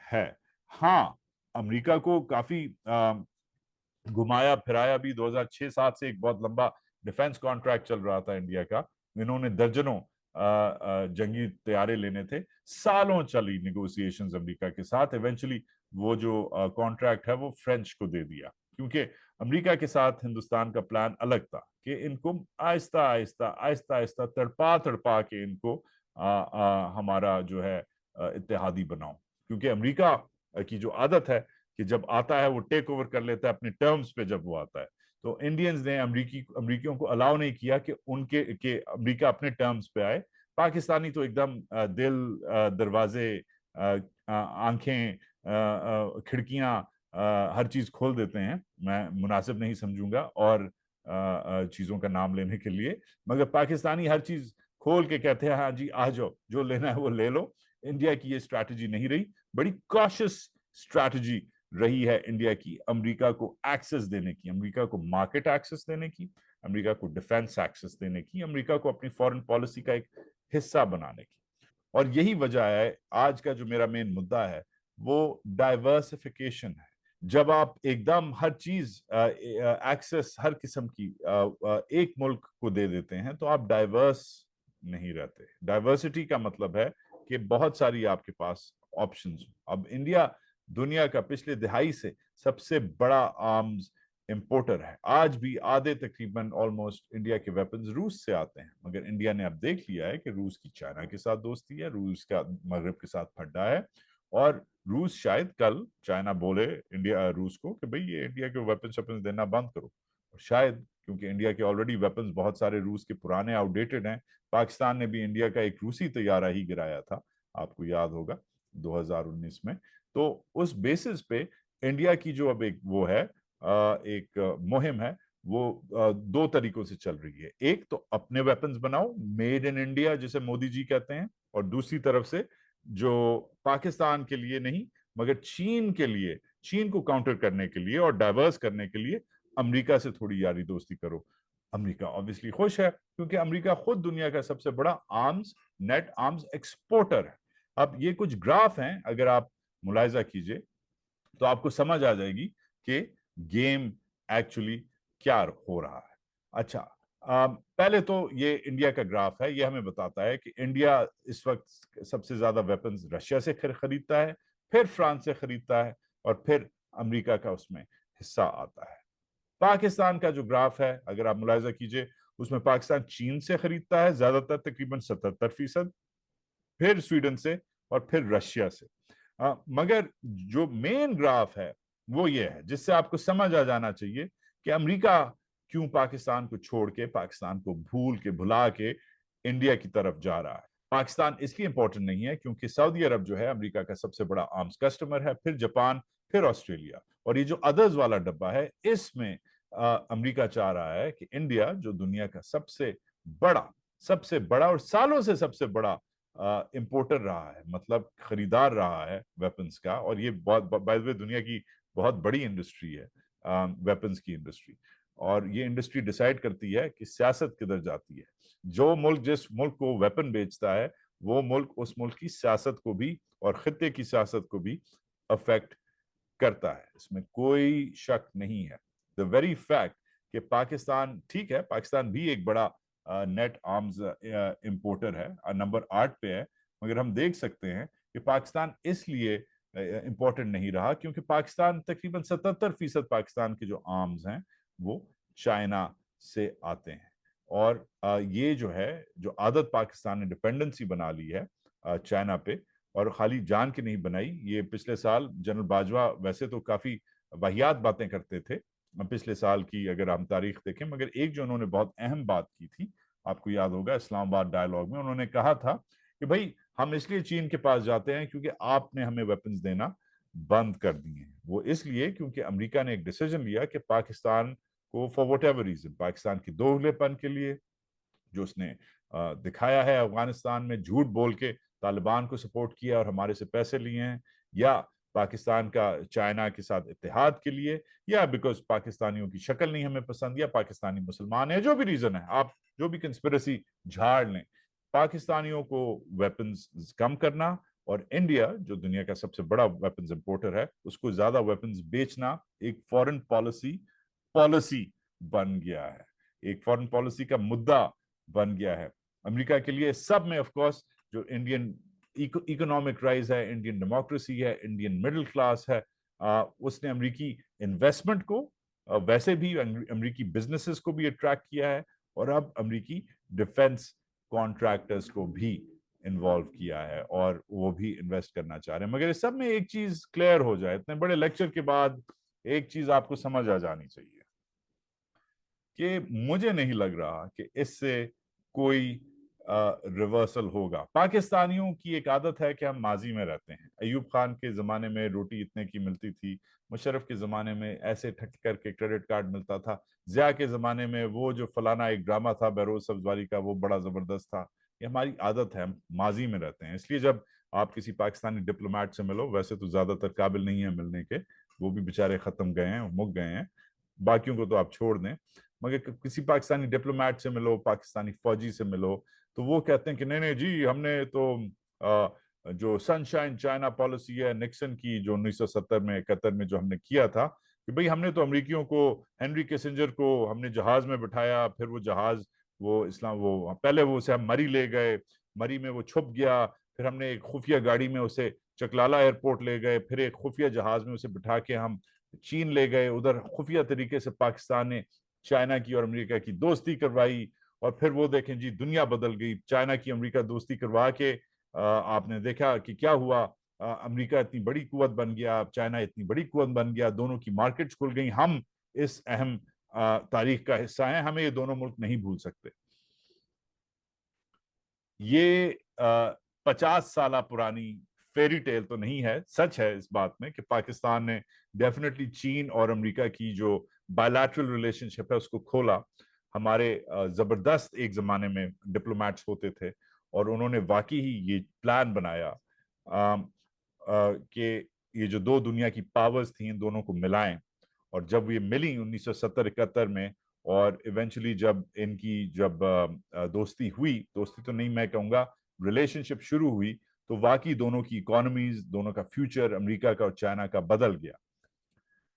है। हाँ, अमेरिका को काफी घुमाया फिराया भी। 2006-7 से एक बहुत लंबा डिफेंस कॉन्ट्रैक्ट चल रहा था इंडिया का। इन्होंने दर्जनों जंगी तैयारे लेने थे, सालों चली निगोसिएशंस अमेरिका के साथ। इवेंचुअली वो जो कॉन्ट्रैक्ट है वो फ्रेंच को दे दिया, क्योंकि अमेरिका के साथ हिंदुस्तान का प्लान अलग था कि इनको आहिस्ता आहिस्ता आहिस्ता आहिस्ता तड़पा तड़पा के इनको हमारा जो है इत्तेहादी बनाओ। क्योंकि अमेरिका की जो आदत है कि जब आता है वो टेक ओवर कर लेता है अपने टर्म्स पे। जब वो आता है तो इंडियंस ने अमरीकियों को अलाउ नहीं किया कि अमेरिका अपने टर्म्स पे आए। पाकिस्तानी तो एकदम दिल, दरवाजे, आंखें, खिड़कियां, हर चीज खोल देते हैं। मैं मुनासिब नहीं समझूंगा और चीजों का नाम लेने के लिए, मगर पाकिस्तानी हर चीज खोल के कहते हैं हाँ जी आ जाओ, जो लेना है वो ले लो। इंडिया की ये स्ट्रैटेजी नहीं रही, बड़ी कॉशियस स्ट्रैटेजी रही है इंडिया की, अमेरिका को एक्सेस देने की, अमेरिका को मार्केट एक्सेस देने की, अमेरिका को डिफेंस एक्सेस देने की, अमेरिका को अपनी फॉरेन पॉलिसी का एक हिस्सा बनाने की। और यही वजह है, आज का जो मेरा मेन मुद्दा है वो डाइवर्सिफिकेशन है। जब आप एकदम हर चीज एक्सेस हर किस्म की एक मुल्क को दे देते हैं तो आप डाइवर्स नहीं रहते। डाइवर्सिटी का मतलब है कि बहुत सारी आपके पास ऑप्शंस। अब इंडिया दुनिया का पिछले दिहाई से सबसे बड़ा आर्म्स इंपोर्टर है। आज भी आधे तकरीबन ऑलमोस्ट इंडिया के वेपन्स रूस से आते हैं। मगर इंडिया ने अब देख लिया है कि रूस की चाइना के साथ दोस्ती है, रूस का मगरब के साथ फड्डा है, और रूस शायद कल चाइना बोले इंडिया रूस को कि भाई ये इंडिया के वेपन्स देना बंद करो। और शायद क्योंकि इंडिया के ऑलरेडी वेपन्स बहुत सारे रूस के पुराने आउटडेटेड हैं। पाकिस्तान ने भी इंडिया का एक रूसी तैयारा ही गिराया था, आपको याद होगा 2019 में। तो उस बेसिस पे इंडिया की जो अब एक वो है एक मुहिम है, वो दो तरीकों से चल रही है। एक तो अपने वेपन्स बनाओ, मेड इन इंडिया जिसे मोदी जी कहते हैं, और दूसरी तरफ से जो पाकिस्तान के लिए नहीं मगर चीन के लिए, चीन को काउंटर करने के लिए और डाइवर्स करने के लिए अमेरिका से थोड़ी यारी दोस्ती करो। अमेरिका ऑब्वियसली खुश है क्योंकि अमेरिका खुद दुनिया का सबसे बड़ा नेट आर्म्स एक्सपोर्टर है। अब ये कुछ ग्राफ हैं, अगर आप मुलाहिजा कीजिए तो आपको समझ आ जाएगी कि गेम एक्चुअली क्या हो रहा है। अच्छा, पहले तो ये इंडिया का ग्राफ है, ये हमें बताता है कि इंडिया इस वक्त सबसे ज्यादा वेपन्स रशिया से खरीदता है, फिर फ्रांस से खरीदता है, और फिर अमेरिका का उसमें हिस्सा आता है। पाकिस्तान का जो ग्राफ है अगर आप मुलाहिजा कीजिए, उसमें पाकिस्तान चीन से खरीदता है ज्यादातर, तकरीबन 77%, फिर स्वीडन से, और फिर रशिया से। मगर जो मेन ग्राफ है वो ये है, जिससे आपको समझ आ जाना चाहिए कि अमेरिका क्यों पाकिस्तान को छोड़ के, पाकिस्तान को भूल के भुला के इंडिया की तरफ जा रहा है। पाकिस्तान इसलिए इंपॉर्टेंट नहीं है क्योंकि सऊदी अरब जो है अमेरिका का सबसे बड़ा आर्म्स कस्टमर है, फिर जापान, फिर ऑस्ट्रेलिया, और ये जो अदर्स वाला डब्बा है इसमें अमेरिका चाह रहा है कि इंडिया जो दुनिया का सबसे बड़ा और सालों से सबसे बड़ा इंपोर्टर रहा है, मतलब खरीदार रहा है वेपन्स का, और ये बहुत बाय द वे दुनिया की बहुत बड़ी इंडस्ट्री है वेपन्स की इंडस्ट्री। और ये इंडस्ट्री डिसाइड करती है कि सियासत किधर जाती है। जो मुल्क जिस मुल्क को वेपन बेचता है वो मुल्क उस मुल्क की सियासत को भी और खित्ते की सियासत को भी अफेक्ट करता है, इसमें कोई शक नहीं है। द वेरी फैक्ट कि पाकिस्तान, ठीक है पाकिस्तान भी एक बड़ा नेट आर्म्स इंपोर्टर है, नंबर 8 पे है, मगर हम देख सकते हैं कि पाकिस्तान इसलिए इम्पोर्टेंट नहीं रहा, क्योंकि पाकिस्तान तकरीबन 77% पाकिस्तान के जो आर्म्स हैं वो चाइना से आते हैं। और ये जो है, जो आदत पाकिस्तान ने डिपेंडेंसी बना ली है चाइना पे, और खाली जान की नहीं बनाई। ये पिछले साल जनरल बाजवा वैसे तो काफी वाहियात बातें करते थे पिछले साल की अगर हम तारीख देखें, मगर एक जो उन्होंने बहुत अहम बात की थी, आपको याद होगा इस्लामाबाद डायलॉग में उन्होंने कहा था कि भाई हम इसलिए चीन के पास जाते हैं क्योंकि आपने हमें वेपन्स देना बंद कर दिए हैं। वो इसलिए क्योंकि अमेरिका ने एक डिसीजन लिया कि पाकिस्तान को for whatever reason, Pakistan की दोगलेपन के लिए जो उसने दिखाया है अफगानिस्तान में, झूठ बोल के तालिबान को सपोर्ट किया और हमारे से पैसे लिए हैं, या पाकिस्तान का चाइना के साथ इत्तेहाद के लिए, या बिकॉज पाकिस्तानियों की शक्ल नहीं हमें पसंद, या पाकिस्तानी मुसलमान है, जो भी रीजन है, आप जो भी कंस्पिरेसी झाड़ लें, पाकिस्तानियों को वेपन्स कम करना और इंडिया जो दुनिया का सबसे बड़ा वेपन्स इंपोर्टर है उसको ज्यादा वेपन्स बेचना एक फॉरेन पॉलिसी पॉलिसी बन गया है, एक फॉरेन पॉलिसी का मुद्दा बन गया है अमेरिका के लिए। सब में ऑफ कोर्स जो इंडियन इकोनॉमिक राइज है, इंडियन डेमोक्रेसी है, इंडियन मिडिल क्लास है, उसने अमेरिकी इन्वेस्टमेंट को वैसे भी अमेरिकी बिजनेसेस को भी अट्रैक्ट किया है, और अब अमेरिकी डिफेंस कॉन्ट्रैक्टर्स को भी इन्वॉल्व किया है और वो भी इन्वेस्ट करना चाह रहे हैं। मगर इस सब में एक चीज क्लियर हो जाए, इतने बड़े लेक्चर के बाद एक चीज आपको समझ आ जानी चाहिए कि मुझे नहीं लग रहा कि इससे कोई रिवर्सल होगा। पाकिस्तानियों की एक आदत है कि हम माजी में रहते हैं। अयूब खान के ज़माने में रोटी इतने की मिलती थी, मुशर्रफ के ज़माने में ऐसे ठक करके क्रेडिट कार्ड मिलता था, ज़िया के ज़माने में वो जो फलाना एक ड्रामा था बहरोज सब्जवारी का वो बड़ा ज़बरदस्त था। ये हमारी आदत है, हम माजी में रहते हैं। इसलिए जब आप किसी पाकिस्तानी डिप्लोमेट से मिलो, वैसे तो ज़्यादातर काबिल नहीं है मिलने के, वो भी बेचारे ख़त्म गए हैं, मुक गए हैं, बाकियों को तो आप छोड़ दें, मगर किसी पाकिस्तानी डिप्लोमेट से मिलो, पाकिस्तानी फौजी से मिलो, तो वो कहते हैं कि नहीं नहीं जी, हमने तो जो सनशाइन चाइना पॉलिसी है निक्सन की, जो 1970 में 71 में जो हमने किया था, कि भाई हमने तो अमेरिकियों को, हेनरी किसिंजर को हमने जहाज में बिठाया, फिर वो जहाज वो पहले वो उसे हम मरी ले गए, मरी में वो छुप गया, फिर हमने एक खुफिया गाड़ी में उसे चकलाला एयरपोर्ट ले गए, फिर एक खुफिया जहाज में उसे बिठा के हम चीन ले गए, उधर खुफिया तरीके से पाकिस्तान ने चाइना की और अमेरिका की दोस्ती करवाई, और फिर वो देखें जी दुनिया बदल गई। चाइना की अमेरिका दोस्ती करवा के आपने देखा कि क्या हुआ, अमेरिका इतनी बड़ी कुवत बन गया, चाइना इतनी बड़ी कुवत बन गया, दोनों की मार्केट्स खुल गई। हम इस अहम तारीख का हिस्सा हैं, हमें ये दोनों मुल्क नहीं भूल सकते। ये 50 साल पुरानी फेरी टेल तो नहीं है, सच है इस बात में कि पाकिस्तान ने डेफिनेटली चीन और अमेरिका की जो बायलैटरल रिलेशनशिप है उसको खोला। हमारे जबरदस्त एक जमाने में डिप्लोमेट्स होते थे और उन्होंने वाकई ही ये प्लान बनाया कि ये जो दो दुनिया की पावर्स थी इन दोनों को मिलाएं। और जब ये मिली 1970-71 में, और इवेंचुअली जब दोस्ती हुई, दोस्ती तो नहीं मैं कहूँगा, रिलेशनशिप शुरू हुई, तो वाकई दोनों की इकोनॉमीज, दोनों का फ्यूचर, अमेरिका का और चाइना का बदल गया।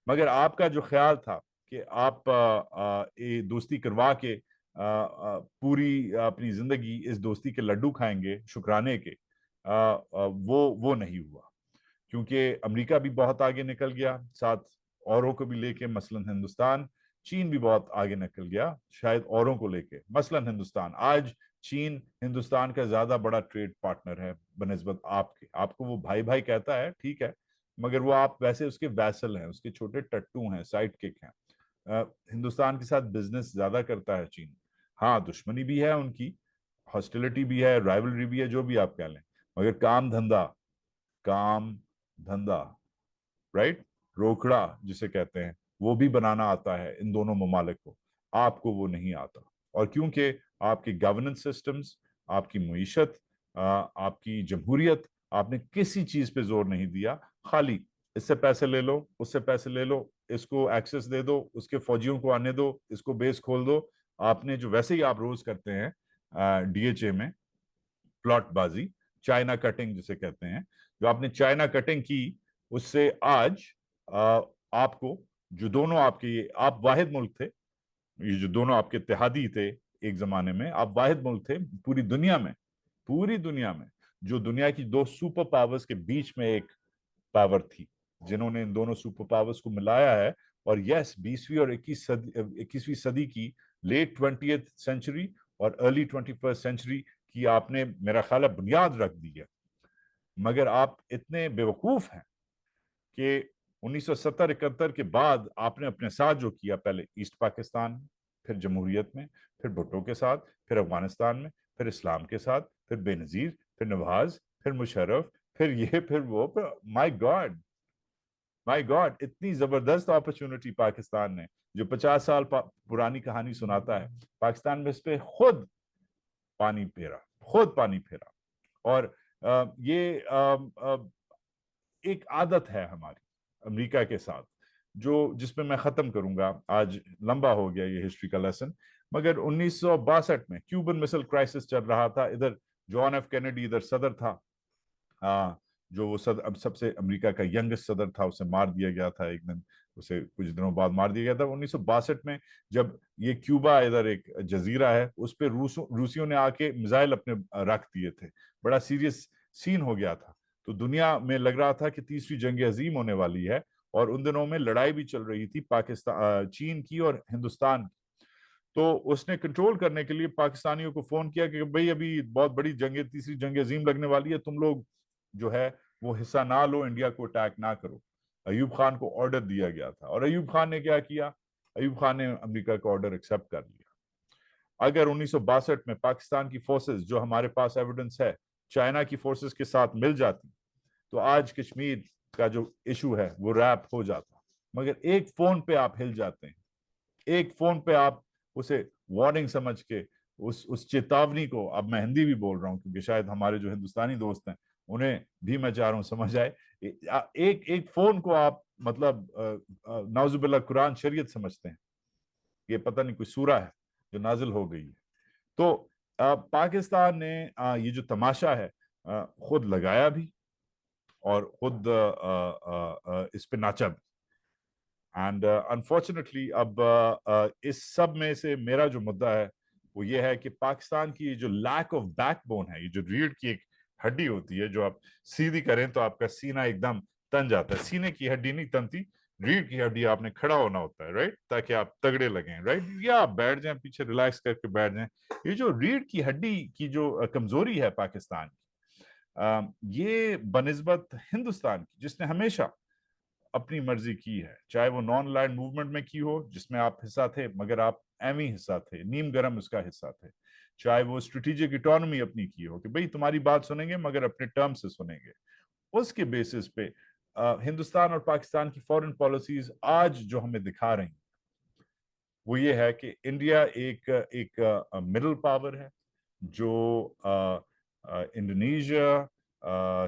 मगर आपका जो ख्याल था कि आप ये दोस्ती करवा के पूरी अपनी जिंदगी इस दोस्ती के लड्डू खाएंगे शुक्राने के, वो नहीं हुआ, क्योंकि अमेरिका भी बहुत आगे निकल गया, साथ औरों को भी लेके, मसलन हिंदुस्तान। चीन भी बहुत आगे निकल गया, शायद औरों को लेके, मसलन हिंदुस्तान। आज चीन हिंदुस्तान का ज्यादा बड़ा ट्रेड पार्टनर है बनिस्बत आपके। आपको वो भाई भाई कहता है, ठीक है, मगर वो आप वैसे उसके वैसल हैं, उसके छोटे टट्टू हैं, साइड किक हैं। हिंदुस्तान के साथ बिजनेस ज्यादा करता है चीन। हाँ, दुश्मनी भी है उनकी, हॉस्टिलिटी भी है, राइवलरी भी है, जो भी आप कह लें, मगर काम धंधा, राइट, रोकड़ा जिसे कहते हैं, वो भी बनाना आता है इन दोनों ममालिक को। आपको वो नहीं आता, और क्योंकि आपकी गवर्नेंस सिस्टम्स, आपकी मुईशत, आपकी जमहूरियत, आपने किसी चीज पे जोर नहीं दिया, खाली इससे पैसे ले लो, उससे पैसे ले लो, इसको एक्सेस दे दो, उसके फौजियों को आने दो, इसको बेस खोल दो। आपने जो वैसे ही आप रोज करते हैं डीएचए में, प्लॉट बाजी, चाइना कटिंग जिसे कहते हैं, जो आपने चाइना कटिंग की, उससे आज आपको, जो दोनों आपके, आप वाहिद मुल्क थे, ये जो दोनों आपके इत्तेहादी थे एक जमाने में, आप वाहिद मुल्क थे पूरी दुनिया में, पूरी दुनिया में, जो दुनिया की दो सुपर पावर्स के बीच में एक पावर थी, जिन्होंने इन दोनों सुपर पावर्स को मिलाया है। और यस, 20वीं और 21वीं सदी की लेट 20th सेंचुरी और अर्ली 21st सेंचुरी की आपने मेरा ख्याल है बुनियाद रख दी है। मगर आप इतने बेवकूफ हैं कि 1970-71 के बाद आपने अपने साथ जो किया, पहले ईस्ट पाकिस्तान, फिर जमहूरियत में, फिर भुट्टो के साथ, फिर अफगानिस्तान में, फिर इस्लाम के साथ, फिर बेनजीर, फिर नवाज, फिर मुशर्रफ, फिर ये, फिर वो, माय गॉड, माय गॉड, इतनी जबरदस्त अपॉर्चुनिटी पाकिस्तान ने, जो 50 साल पुरानी कहानी सुनाता है, पाकिस्तान में इस पे खुद पानी फेरा, खुद पानी फेरा। और ये एक आदत है हमारी अमेरिका के साथ, जो जिसमें मैं खत्म करूंगा, आज लंबा हो गया ये हिस्ट्री का लेसन। मगर 1962 में क्यूबन मिसाइल क्राइसिस चल रहा था, इधर जॉन एफ कैनेडी इधर सदर था, जो वो अब सबसे अमेरिका का यंगेस्ट सदर था, उसे मार दिया गया था एक दिन, उसे कुछ दिनों बाद मार दिया गया था 1962 में, जब ये क्यूबा इधर एक जजीरा है, उस पर रूसियों ने आके मिसाइल अपने रख दिए थे, बड़ा सीरियस सीन हो गया था। तो दुनिया में लग रहा था कि तीसरी जंग अजीम होने वाली है, और उन दिनों में लड़ाई भी चल रही थी पाकिस्तान, चीन की और हिंदुस्तान की। तो उसने कंट्रोल करने के लिए पाकिस्तानियों को फोन किया कि भाई अभी बहुत बड़ी जंग, तीसरी जंग अजीम लगने वाली है, तुम लोग जो है वो हिस्सा ना लो, इंडिया को अटैक ना करो। अयूब खान को ऑर्डर दिया गया था, और अयूब खान ने क्या किया, अयूब खान ने अमेरिका का ऑर्डर एक्सेप्ट कर लिया। अगर 1962 में पाकिस्तान की फोर्सेस, जो हमारे पास एविडेंस है, चाइना की फोर्सेस के साथ मिल जाती, तो आज कश्मीर का जो इशू है वो रैप हो जाता। मगर एक फोन पे आप हिल जाते हैं, एक फोन पे आप उसे वार्निंग समझ के, उस चेतावनी को, अब मैं हिंदी भी बोल रहा हूं क्योंकि शायद हमारे जो हिंदुस्तानी दोस्त हैं उन्हें भी मैं चाह रहा हूं समझ आए, एक एक फोन को आप मतलब नाउजुबिल्लाह कुरान शरीयत समझते हैं, ये पता नहीं कोई सूरा है जो नाजिल हो गई है। तो पाकिस्तान ने ये जो तमाशा है खुद लगाया भी, और खुद इस पे नाचा भी। एंड अनफॉर्चुनेटली अब इस सब में से मेरा जो मुद्दा है वो ये है कि पाकिस्तान की जो लैक ऑफ बैकबोन है, ये जो रीढ़ की एक हड्डी होती है, जो आप सीधी करें तो आपका सीना एकदम तन जाता है, सीने की हड्डी नहीं तनती, रीढ़ की हड्डी, आपने खड़ा होना होता है, राइट, ताकि आप तगड़े लगें, राइट, या आप बैठ जाएं पीछे रिलैक्स करके बैठ जाएं। ये जो रीढ़ की हड्डी की जो कमजोरी है पाकिस्तान की, ये बनिस्बत हिंदुस्तान की, जिसने हमेशा अपनी मर्जी की है, चाहे वो नॉन अलाइंड मूवमेंट में की हो जिसमें आप हिस्सा थे मगर आप एमी हिस्सा थे, नीम गरम उसका हिस्सा थे, चाहे वो स्ट्रेटेजिक इकोनॉमी अपनी की हो कि भाई तुम्हारी बात सुनेंगे मगर अपने टर्म से सुनेंगे, उसके बेसिस पे हिंदुस्तान और पाकिस्तान की फॉरेन पॉलिसीज आज जो हमें दिखा रही वो ये है कि इंडिया एक एक मिडिल पावर है, जो इंडोनेशिया,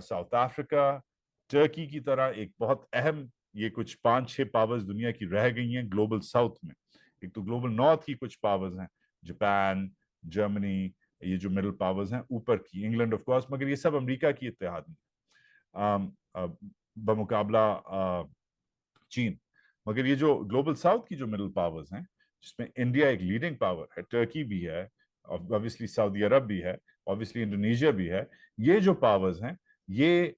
साउथ अफ्रीका, टर्की की तरह एक बहुत अहम, ये कुछ 5-6 पावर्स दुनिया की रह गई हैं ग्लोबल साउथ में। एक तो ग्लोबल नॉर्थ की कुछ पावर्स हैं, जापान, जर्मनी, ये जो मिडिल पावर्स हैं, ऊपर की इंग्लैंड ऑफ कोर्स, मगर ये सब अमेरिका की इत्तेहाद में बमुकाबला चीन। मगर ये जो ग्लोबल साउथ की जो मिडिल पावर्स हैं, जिसमें इंडिया एक लीडिंग पावर है, टर्की भी है, ऑब्वियसली सऊदी अरब भी है, ऑब्वियसली इंडोनेशिया भी है, ये जो पावर्स हैं ये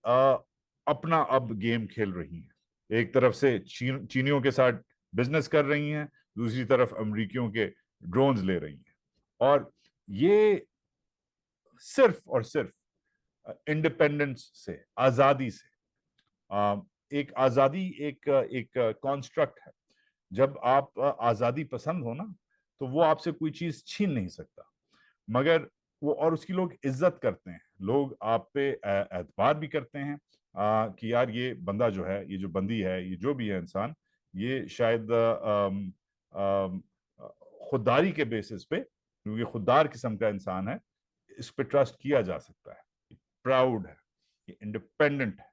अपना अब गेम खेल रही हैं। एक तरफ से चीनियों के साथ बिजनेस कर रही हैं, दूसरी तरफ अमेरिकियों के ड्रोन्स ले रही हैं, और ये सिर्फ और सिर्फ इंडिपेंडेंस से, आजादी से, एक आजादी एक एक कॉन्स्ट्रक्ट है। जब आप आजादी पसंद हो ना, तो वो आपसे कोई चीज छीन नहीं सकता, मगर वो, और उसकी लोग इज्जत करते हैं, लोग आप पे एतबार भी करते हैं कि यार ये बंदा जो है, ये जो बंदी है, ये जो भी है इंसान, ये शायद खुददारी के बेसिस पे, क्योंकि खुददार किस्म का इंसान है, इस पे ट्रस्ट किया जा सकता है, प्राउड है, ये इंडिपेंडेंट है,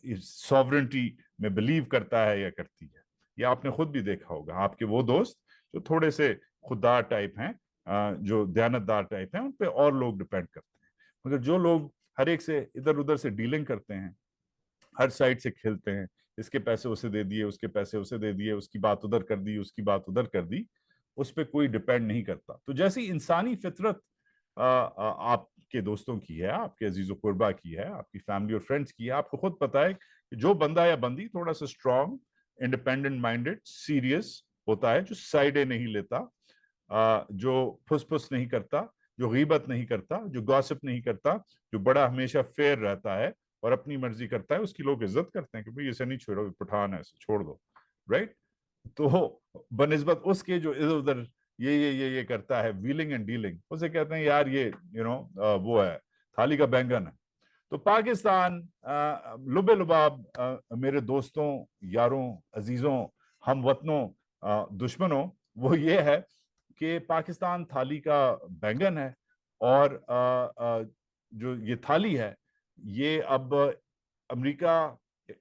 इस सॉवरेंटी में बिलीव करता है या करती है। ये आपने खुद भी देखा होगा, आपके वो दोस्त जो थोड़े से खुददार टाइप हैं, जो दयानतदार टाइप हैं, उन पे और लोग डिपेंड करते हैं। मगर जो लोग हर एक से इधर उधर से डीलिंग करते हैं, हर साइड से खेलते हैं, इसके पैसे उसे दे दिए, उसके पैसे उसे दे दिए, उसकी बात उधर कर दी, उसकी बात उधर कर दी, उस पर कोई डिपेंड नहीं करता। तो जैसी इंसानी फितरत आप आपके दोस्तों की है, आपके अजीज कुर्बा की है, आपकी फैमिली और फ्रेंड्स की है। आपको खुद पता है कि जो बंदा या बंदी थोड़ा सा स्ट्रांग, इंडिपेंडेंट माइंडेड, सीरियस होता है, जो साइडें नहीं लेता, जो फुस नहीं करता, जो गीबत नहीं करता, जो गॉसिप नहीं करता, जो बड़ा हमेशा फेयर रहता है और अपनी मर्जी करता है, उसकी लोग इज्जत करते हैं कि भाई इसे नहीं छोड़ो, पठान है, इसे छोड़ दो, राइट। तो बनिस्बत उसके जो इधर उधर ये करता है, व्हीलिंग एंड डीलिंग, उसे कहते हैं यार ये वो है, थाली का बैंगन है। तो पाकिस्तान, लुबे लुबाब, मेरे दोस्तों, यारों, अजीजों, हम वतनों, दुश्मनों, वो ये है कि पाकिस्तान थाली का बैंगन है। और जो ये थाली है, ये अब अमेरिका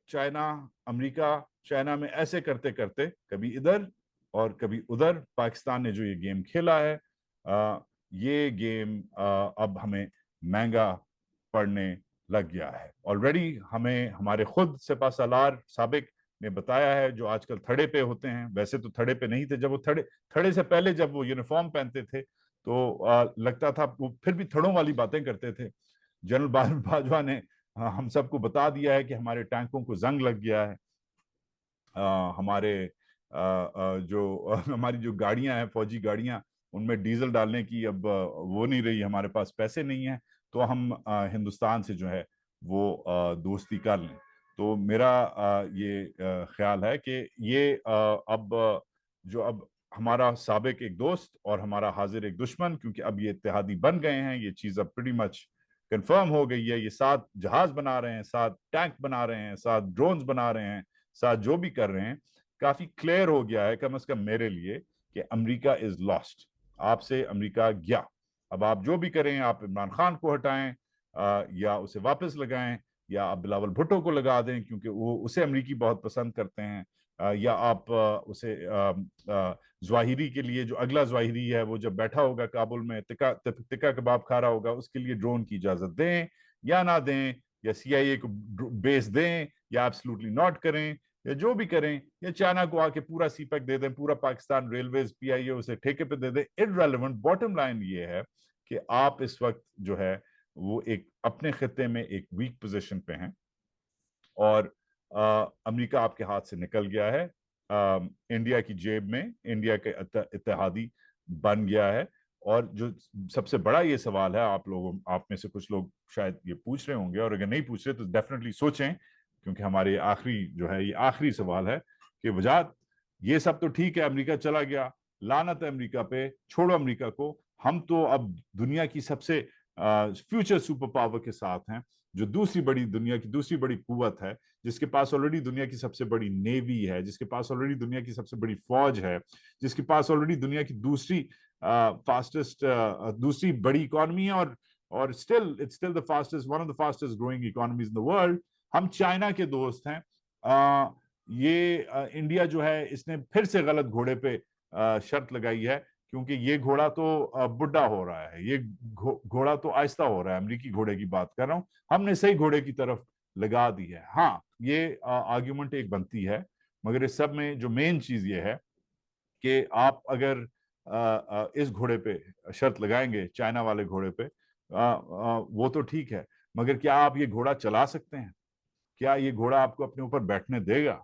चाइना, अमेरिका चाइना में ऐसे करते करते कभी इधर और कभी उधर पाकिस्तान ने जो ये गेम खेला है, ये गेम अब हमें महंगा पड़ने लग गया है। ऑलरेडी हमें हमारे खुद सिपाहसालार साबिक ने बताया है, जो आजकल थड़े पे होते हैं, वैसे तो थड़े पे नहीं थे, जब वो थड़े से पहले जब वो यूनिफॉर्म पहनते थे तो लगता था वो फिर भी थड़ों वाली बातें करते थे। जनरल बाजवा ने हम सबको बता दिया है कि हमारे टैंकों को जंग लग गया है, हमारे जो हमारी जो गाड़ियां हैं, फौजी गाड़ियां, उनमें डीजल डालने की अब वो नहीं रही, हमारे पास पैसे नहीं है, तो हम हिंदुस्तान से जो है वो दोस्ती कर लें। तो मेरा ये ख्याल है कि ये अब हमारा साबिक एक दोस्त और हमारा हाजिर एक दुश्मन, क्योंकि अब ये इत्तेहादी बन गए हैं, ये चीज अब प्रीटी मच कंफर्म हो गई है। ये 7 जहाज बना रहे हैं, 7 टैंक बना रहे हैं, 7 ड्रोन्स बना रहे हैं, साथ जो भी कर रहे हैं, काफी क्लियर हो गया है, कम से कम मेरे लिए, कि अमेरिका इज लॉस्ट। आपसे अमेरिका गया। अब आप जो भी करें, आप इमरान खान को हटाएं, या उसे वापस लगाएं, या आप बिलावल भुट्टो को लगा दें क्योंकि वो उसे अमरीकी बहुत पसंद करते हैं, या आप उसे ज़वाहिरी के लिए, जो अगला ज़वाहिरी है वो जब बैठा होगा काबुल में तिक्का कबाब खा रहा होगा, उसके लिए ड्रोन की इजाजत दें या ना दें, या CIA को बेस दें या एब्सोल्युटली नॉट करें, या जो भी करें, या चाइना को आके पूरा सीपैक दे दें, पूरा पाकिस्तान रेलवेज PIA उसे ठेके पे दे दें, इररेलेवेंट। बॉटम लाइन ये है कि आप इस वक्त जो है वो एक अपने खिते में एक वीक पोजीशन पे हैं, और अमेरिका आपके हाथ से निकल गया है, इंडिया की जेब में, इंडिया के इत्तेहादी बन गया है। और जो सबसे बड़ा ये सवाल है, आप में से कुछ लोग शायद ये पूछ रहे होंगे, और अगर नहीं पूछ रहे तो डेफिनेटली सोचें, क्योंकि हमारे आखिरी जो है, ये आखिरी सवाल है कि वजात, ये सब तो ठीक है, अमेरिका चला गया, लानत है अमेरिका पे, छोड़ो अमेरिका को, हम तो अब दुनिया की सबसे फ्यूचर सुपर पावर के साथ हैं, जो दुनिया की दूसरी बड़ी कुवत है, जिसके पास ऑलरेडी दुनिया की सबसे बड़ी नेवी है, जिसके पास ऑलरेडी दुनिया की सबसे बड़ी फौज है, जिसके पास ऑलरेडी दुनिया की दूसरी बड़ी इकोनॉमी है, और it's still the fastest, one of the fastest growing economies in the world. हम चाइना के दोस्त हैं। इंडिया जो है, इसने फिर से गलत घोड़े पे शर्त लगाई है, क्योंकि ये घोड़ा तो बुढ़ा हो रहा है, ये घोड़ा तो आहिस्ता हो रहा है, अमरीकी घोड़े की बात कर रहा हूं, हमने सही घोड़े की तरफ लगा दी है। हाँ, ये आर्ग्यूमेंट एक बनती है, मगर इस सब में जो मेन चीज ये है कि आप अगर इस घोड़े पे शर्त लगाएंगे, चाइना वाले घोड़े पे, वो तो ठीक है, मगर क्या आप ये घोड़ा चला सकते हैं? क्या ये घोड़ा आपको अपने ऊपर बैठने देगा?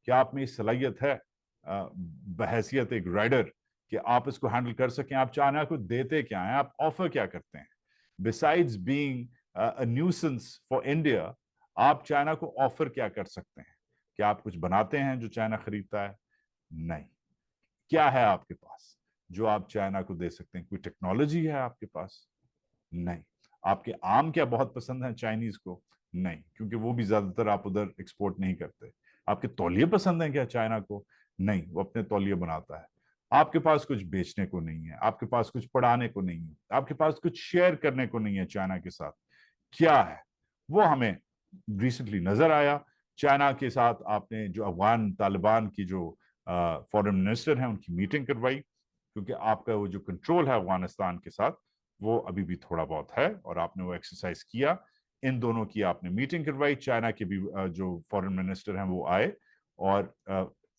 क्या आप में सलाहियत है बहैसियत एक राइडर कि आप इसको हैंडल कर सकें? आप चाइना को देते क्या हैं? आप ऑफर क्या करते हैं? Besides being a nuisance for India, आप चाइना को ऑफर क्या कर सकते हैं? क्या आप कुछ बनाते हैं जो चाइना खरीदता है? नहीं। क्या है आपके पास जो आप चाइना को दे सकते हैं? कोई टेक्नोलॉजी है आपके पास? नहीं। आपके आम क्या बहुत पसंद है चाइनीज को? नहीं, क्योंकि वो भी ज्यादातर आप उधर एक्सपोर्ट नहीं करते। आपके तौलिए पसंद है क्या चाइना को? नहीं, वो अपने तौलिए बनाता है। आपके पास कुछ बेचने को नहीं है, आपके पास कुछ पढ़ाने को नहीं है, आपके पास कुछ शेयर करने को नहीं है चाइना के साथ। क्या है वो हमें रिसेंटली नजर आया। चाइना के साथ आपने जो अफगान तालिबान की जो फॉरेन मिनिस्टर हैं उनकी मीटिंग करवाई, क्योंकि आपका वो जो कंट्रोल है अफगानिस्तान के साथ, वो अभी भी थोड़ा बहुत है, और आपने वो एक्सरसाइज किया। इन दोनों की आपने मीटिंग करवाई, चाइना के भी जो फॉरेन मिनिस्टर हैं वो आए, और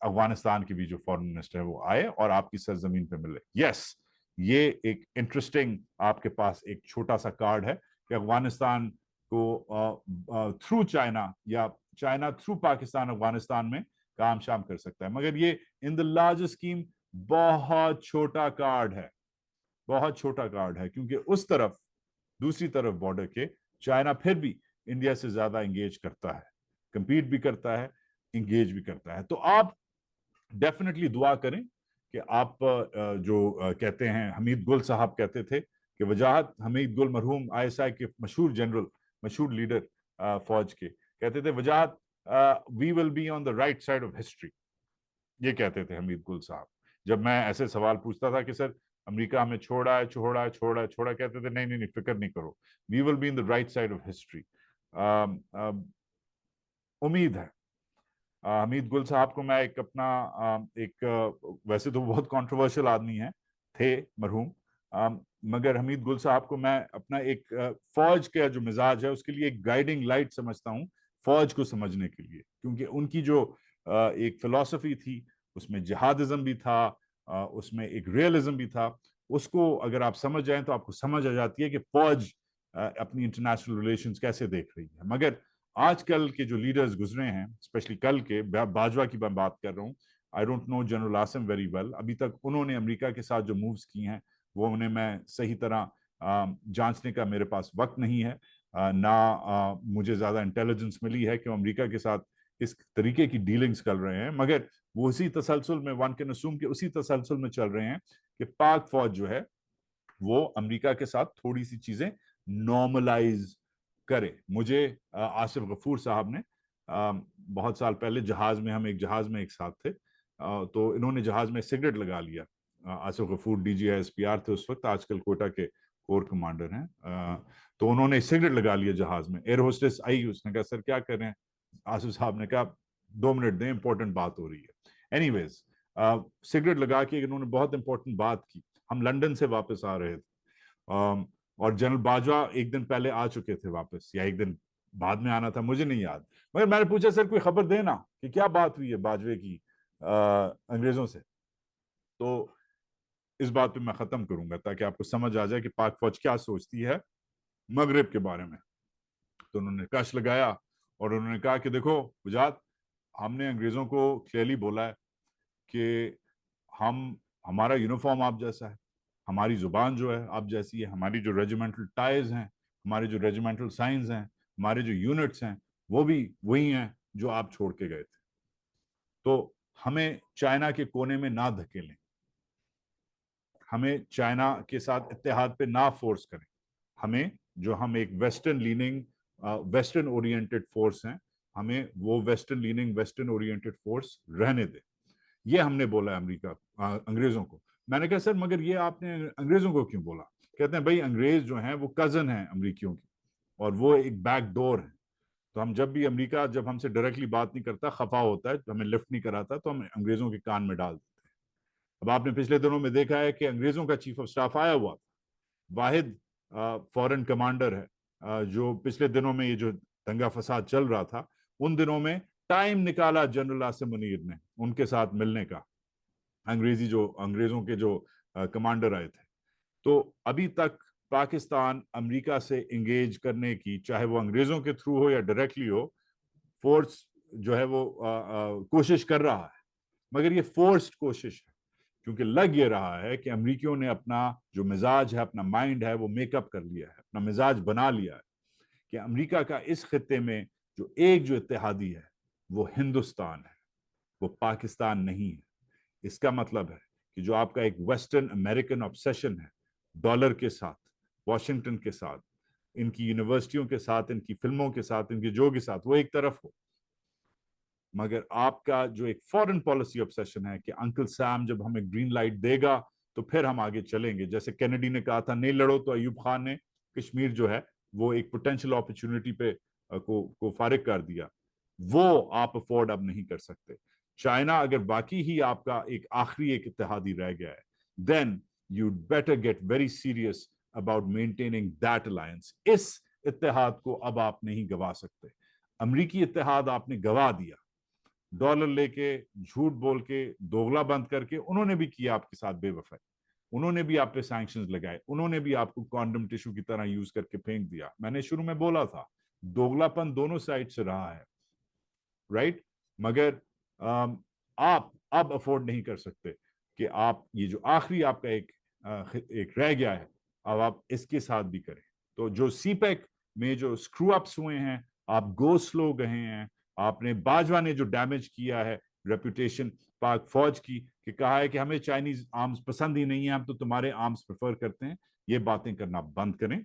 अफगानिस्तान के भी जो फॉरेन मिनिस्टर है वो आए और आपकी सरजमीन पे मिले। यस, ये एक इंटरेस्टिंग आपके पास एक छोटा सा कार्ड है कि अफगानिस्तान को थ्रू चाइना या चाइना थ्रू पाकिस्तान अफगानिस्तान में काम शाम कर सकता है। मगर ये इन द लार्ज स्कीम बहुत छोटा कार्ड है, बहुत छोटा कार्ड है, क्योंकि उस तरफ दूसरी तरफ बॉर्डर के चाइना फिर भी इंडिया से ज्यादा इंगेज करता है, कंपीट भी करता है, इंगेज भी करता है। तो आप डेफिनेटली दुआ करें कि आप जो कहते हैं, हमीद गुल साहब कहते थे कि वजाहत हमीद गुल मरहूम आईएसआई के मशहूर जनरल, मशहूर लीडर फौज के, कहते थे वजाहत we will be on the right side of history. ये कहते थे हमीद गुल साहब। जब मैं ऐसे सवाल पूछता था कि सर अमेरिका हमें छोड़ा है, छोड़ा है, छोड़ा है, छोड़ा, कहते थे नहीं नहीं नहीं, फिक्र नहीं करो, we will be in the right side of history. उम्मीद है हमीद गुल साहब को मैं एक अपना वैसे तो बहुत कंट्रोवर्शियल आदमी है थे मरहूम, मगर हमीद गुल साहब को मैं अपना एक फौज का जो मिजाज है उसके लिए एक गाइडिंग लाइट समझता हूँ फौज को समझने के लिए, क्योंकि उनकी जो एक फिलॉसफी थी उसमें जिहादिज्म भी था, उसमें एक रियलिज्म भी था। उसको अगर आप समझ जाएं तो आपको समझ आ जाती है कि फौज अपनी इंटरनेशनल रिलेशंस कैसे देख रही है। मगर आजकल के जो लीडर्स गुजरे हैं, स्पेशली कल के, बाजवा की मैं बात कर रहा हूँ, I don't know general Asim very well, अभी तक उन्होंने अमेरिका के साथ जो मूव्स की हैं वो उन्हें मैं सही तरह जांचने का मेरे पास वक्त नहीं है, ना मुझे ज्यादा इंटेलिजेंस मिली है कि अमेरिका के साथ किस तरीके की डीलिंग्स कर रहे हैं। मगर वो उसी तसलसल में, वन कैन अस्यूम कि उसी तसलसल में चल रहे हैं कि पाक फौज जो है वो अमेरिका के साथ थोड़ी सी चीजें नॉर्मलाइज करे। मुझे आसिफ गफूर साहब ने बहुत साल पहले जहाज में, हम एक जहाज में एक साथ थे, तो इन्होंने जहाज में सिगरेट लगा लिया। आसिफ गफूर DGISPR थे उस वक्त, आजकल कोटा के कोर कमांडर हैं। तो उन्होंने सिगरेट लगा लिया जहाज में। एयर होस्टेस आई, उसने कहा सर क्या कर रहे हैं? आसिफ साहब ने कहा 2 मिनट दें, इंपॉर्टेंट बात हो रही है। एनीवेज सिगरेट लगा के इन्होंने बहुत इंपॉर्टेंट बात की। हम लंदन से वापस आ रहे थे और जनरल बाजवा एक दिन पहले आ चुके थे वापस, या एक दिन बाद में आना था, मुझे नहीं याद। मगर मैंने पूछा सर कोई खबर देना कि क्या बात हुई है बाजवे की अंग्रेजों से। तो इस बात पे मैं खत्म करूंगा ताकि आपको समझ आ जाए कि पाक फौज क्या सोचती है मगरिब के बारे में। तो उन्होंने कश लगाया और उन्होंने कहा कि देखो वजात, हमने अंग्रेजों को क्लियरली बोला है कि हमारा यूनिफॉर्म आप जैसा है, हमारी जुबान जो है आप जैसी है, हमारी जो रेजिमेंटल टाइज हैं, हमारे जो रेजिमेंटल साइंस हैं, हमारे जो यूनिट्स हैं, वो भी वही हैं जो आप छोड़ के गए थे। तो हमें चाइना के कोने में ना धकेलें, हमें चाइना के साथ इत्तेहाद पे ना फोर्स करें, हमें जो हम एक western leaning, western oriented force हैं, हमें वो western leaning, western oriented force रहने दें। ये हमने बोला अमेरिका अंग्रेजों को। मैंने कहा सर मगर ये आपने अंग्रेजों को क्यों बोला? कहते हैं भाई अंग्रेज जो हैं वो कजन हैं अमेरिकियों की, और वो एक बैक डोर है। तो हम जब भी, अमेरिका जब हमसे डायरेक्टली बात नहीं करता, खफा होता है, हमें लिफ्ट नहीं कराता, तो हम अंग्रेजों के कान में डाल देते हैं। अब आपने पिछले दिनों में देखा है कि अंग्रेजों का चीफ ऑफ स्टाफ आया हुआ, वाहिद फॉरेन कमांडर है जो पिछले दिनों में ये जो दंगा फसाद चल रहा था उन दिनों में टाइम निकाला जनरल आसिम मुनीर ने उनके साथ मिलने का, अंग्रेजों के जो कमांडर आए थे। तो अभी तक पाकिस्तान अमेरिका से इंगेज करने की, चाहे वो अंग्रेजों के थ्रू हो या डायरेक्टली हो, फोर्स जो है वो कोशिश कर रहा है। मगर ये फोर्स्ड कोशिश है, क्योंकि लग ये रहा है कि अमेरिकियों ने अपना जो मिजाज है, अपना माइंड है, वो मेकअप कर लिया है, अपना मिजाज बना लिया है कि अमेरिका का इस खत्ते में जो इत्तेहादी है वो हिंदुस्तान है, वो पाकिस्तान नहीं है। इसका मतलब है कि जो आपका एक वेस्टर्न अमेरिकन ऑब्सेशन है डॉलर के साथ, वॉशिंगटन के साथ, इनकी यूनिवर्सिटियों के साथ, इनकी फिल्मों के साथ, इनके जो के साथ, वो एक तरफ हो, मगर आपका जो एक फॉरेन पॉलिसी ऑब्सेशन है कि अंकल सैम जब हमें ग्रीन लाइट देगा तो फिर हम आगे चलेंगे। जैसे कैनेडी ने कहा था नहीं लड़ो, तो अयूब खान ने कश्मीर जो है वो एक पोटेंशियल अपॉर्चुनिटी पे को फारिग कर दिया। वो आप अफोर्ड अब नहीं कर सकते। चाइना अगर बाकी ही आपका एक आखिरी एक इत्तेहादी रह गया है, then you better get very serious about maintaining that alliance. इस इत्तेहाद को अब आप नहीं गवा सकते। अमरीकी इत्तेहाद आपने गवा दिया, डॉलर लेके, झूठ बोल के, दोगला बंद करके, उन्होंने भी किया आपके साथ बेवफाई। उन्होंने भी आप पे सैंक्शंस लगाए, उन्होंने भी आपको कॉन्डम टिश्यू की तरह यूज करके फेंक दिया। मैंने शुरू में बोला था दोगलापन दोनों साइड से रहा है, राइट? मगर आप अब अफोर्ड नहीं कर सकते कि आप ये जो आखिरी आपका एक रह गया है, अब आप इसके साथ भी करें। तो जो सीपैक में जो स्क्रू अप्स हुए हैं, आप गो स्लो गए हैं, आपने बाजवा ने जो डैमेज किया है रेपुटेशन पाक फौज की, कि कहा है कि हमें चाइनीज आर्म्स पसंद ही नहीं है, हम तो तुम्हारे आर्म्स प्रेफर करते हैं, ये बातें करना बंद करें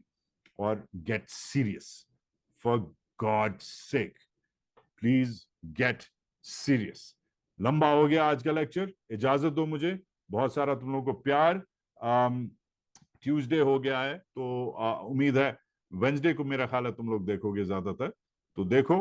और get serious. For God sake please get serious. लंबा हो गया आज का लेक्चर, इजाजत दो मुझे, बहुत सारा तुम लोगों को प्यार। ट्यूसडे हो गया है तो उम्मीद है वेंसडे को मेरा ख्याल है तुम लोग देखोगे ज्यादातर, तो देखो।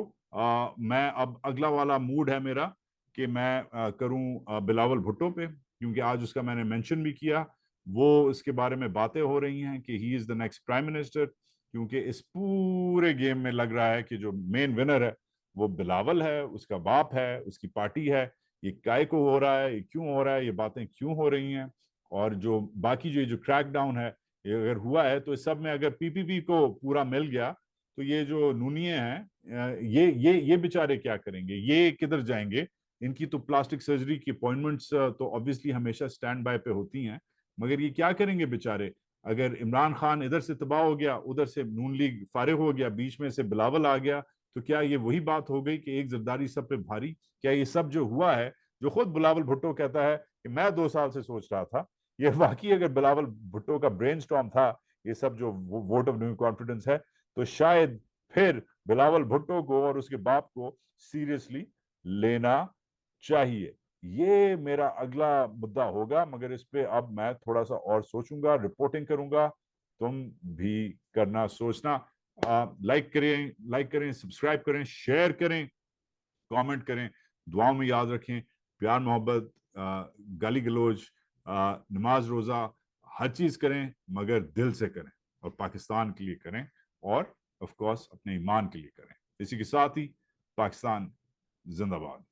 मैं अब अगला वाला मूड है मेरा कि मैं करूं बिलावल भुट्टो पे, क्योंकि आज उसका मैंने मेंशन भी किया, वो इसके बारे में बातें हो रही हैं कि he is the next prime minister, क्योंकि इस पूरे गेम में लग रहा है कि जो मेन विनर है वो बिलावल है, उसका बाप है, उसकी पार्टी है। ये काय को हो रहा है, ये क्यों हो रहा है, ये बातें क्यों हो रही हैं, और जो बाकी जो क्रैकडाउन है ये अगर हुआ है, तो इस सब में अगर पीपीपी को पूरा मिल गया तो ये जो नूनिये हैं ये बेचारे क्या करेंगे, ये किधर जाएंगे? इनकी तो प्लास्टिक सर्जरी की अपॉइंटमेंट्स तो ऑब्वियसली हमेशा स्टैंड बाय पे होती हैं, मगर ये क्या करेंगे बेचारे? अगर इमरान खान इधर से तबाह हो गया, उधर से नून लीग फारिग हो गया, बीच में से बिलावल आ गया, तो क्या ये वही बात हो गई कि एक जरदारी सब पे भारी? क्या ये सब जो हुआ है, जो खुद बिलावल भुट्टो कहता है कि मैं 2 साल से सोच रहा था, ये वाकई अगर बिलावल भुट्टो का ब्रेनस्टॉर्म था, ये सब जो वोट ऑफ न्यू कॉन्फिडेंस है, तो शायद फिर बिलावल भुट्टो को और उसके बाप को सीरियसली लेना चाहिए। ये मेरा अगला मुद्दा होगा, मगर इस पे अब मैं थोड़ा सा और सोचूंगा, रिपोर्टिंग करूंगा, तुम भी करना सोचना। लाइक करें, सब्सक्राइब करें, शेयर करें, कमेंट करें, दुआओं में याद रखें। प्यार मोहब्बत, गाली गलौज, नमाज रोजा, हर चीज करें, मगर दिल से करें, और पाकिस्तान के लिए करें, और ऑफ कोर्स अपने ईमान के लिए करें। इसी के साथ ही पाकिस्तान जिंदाबाद।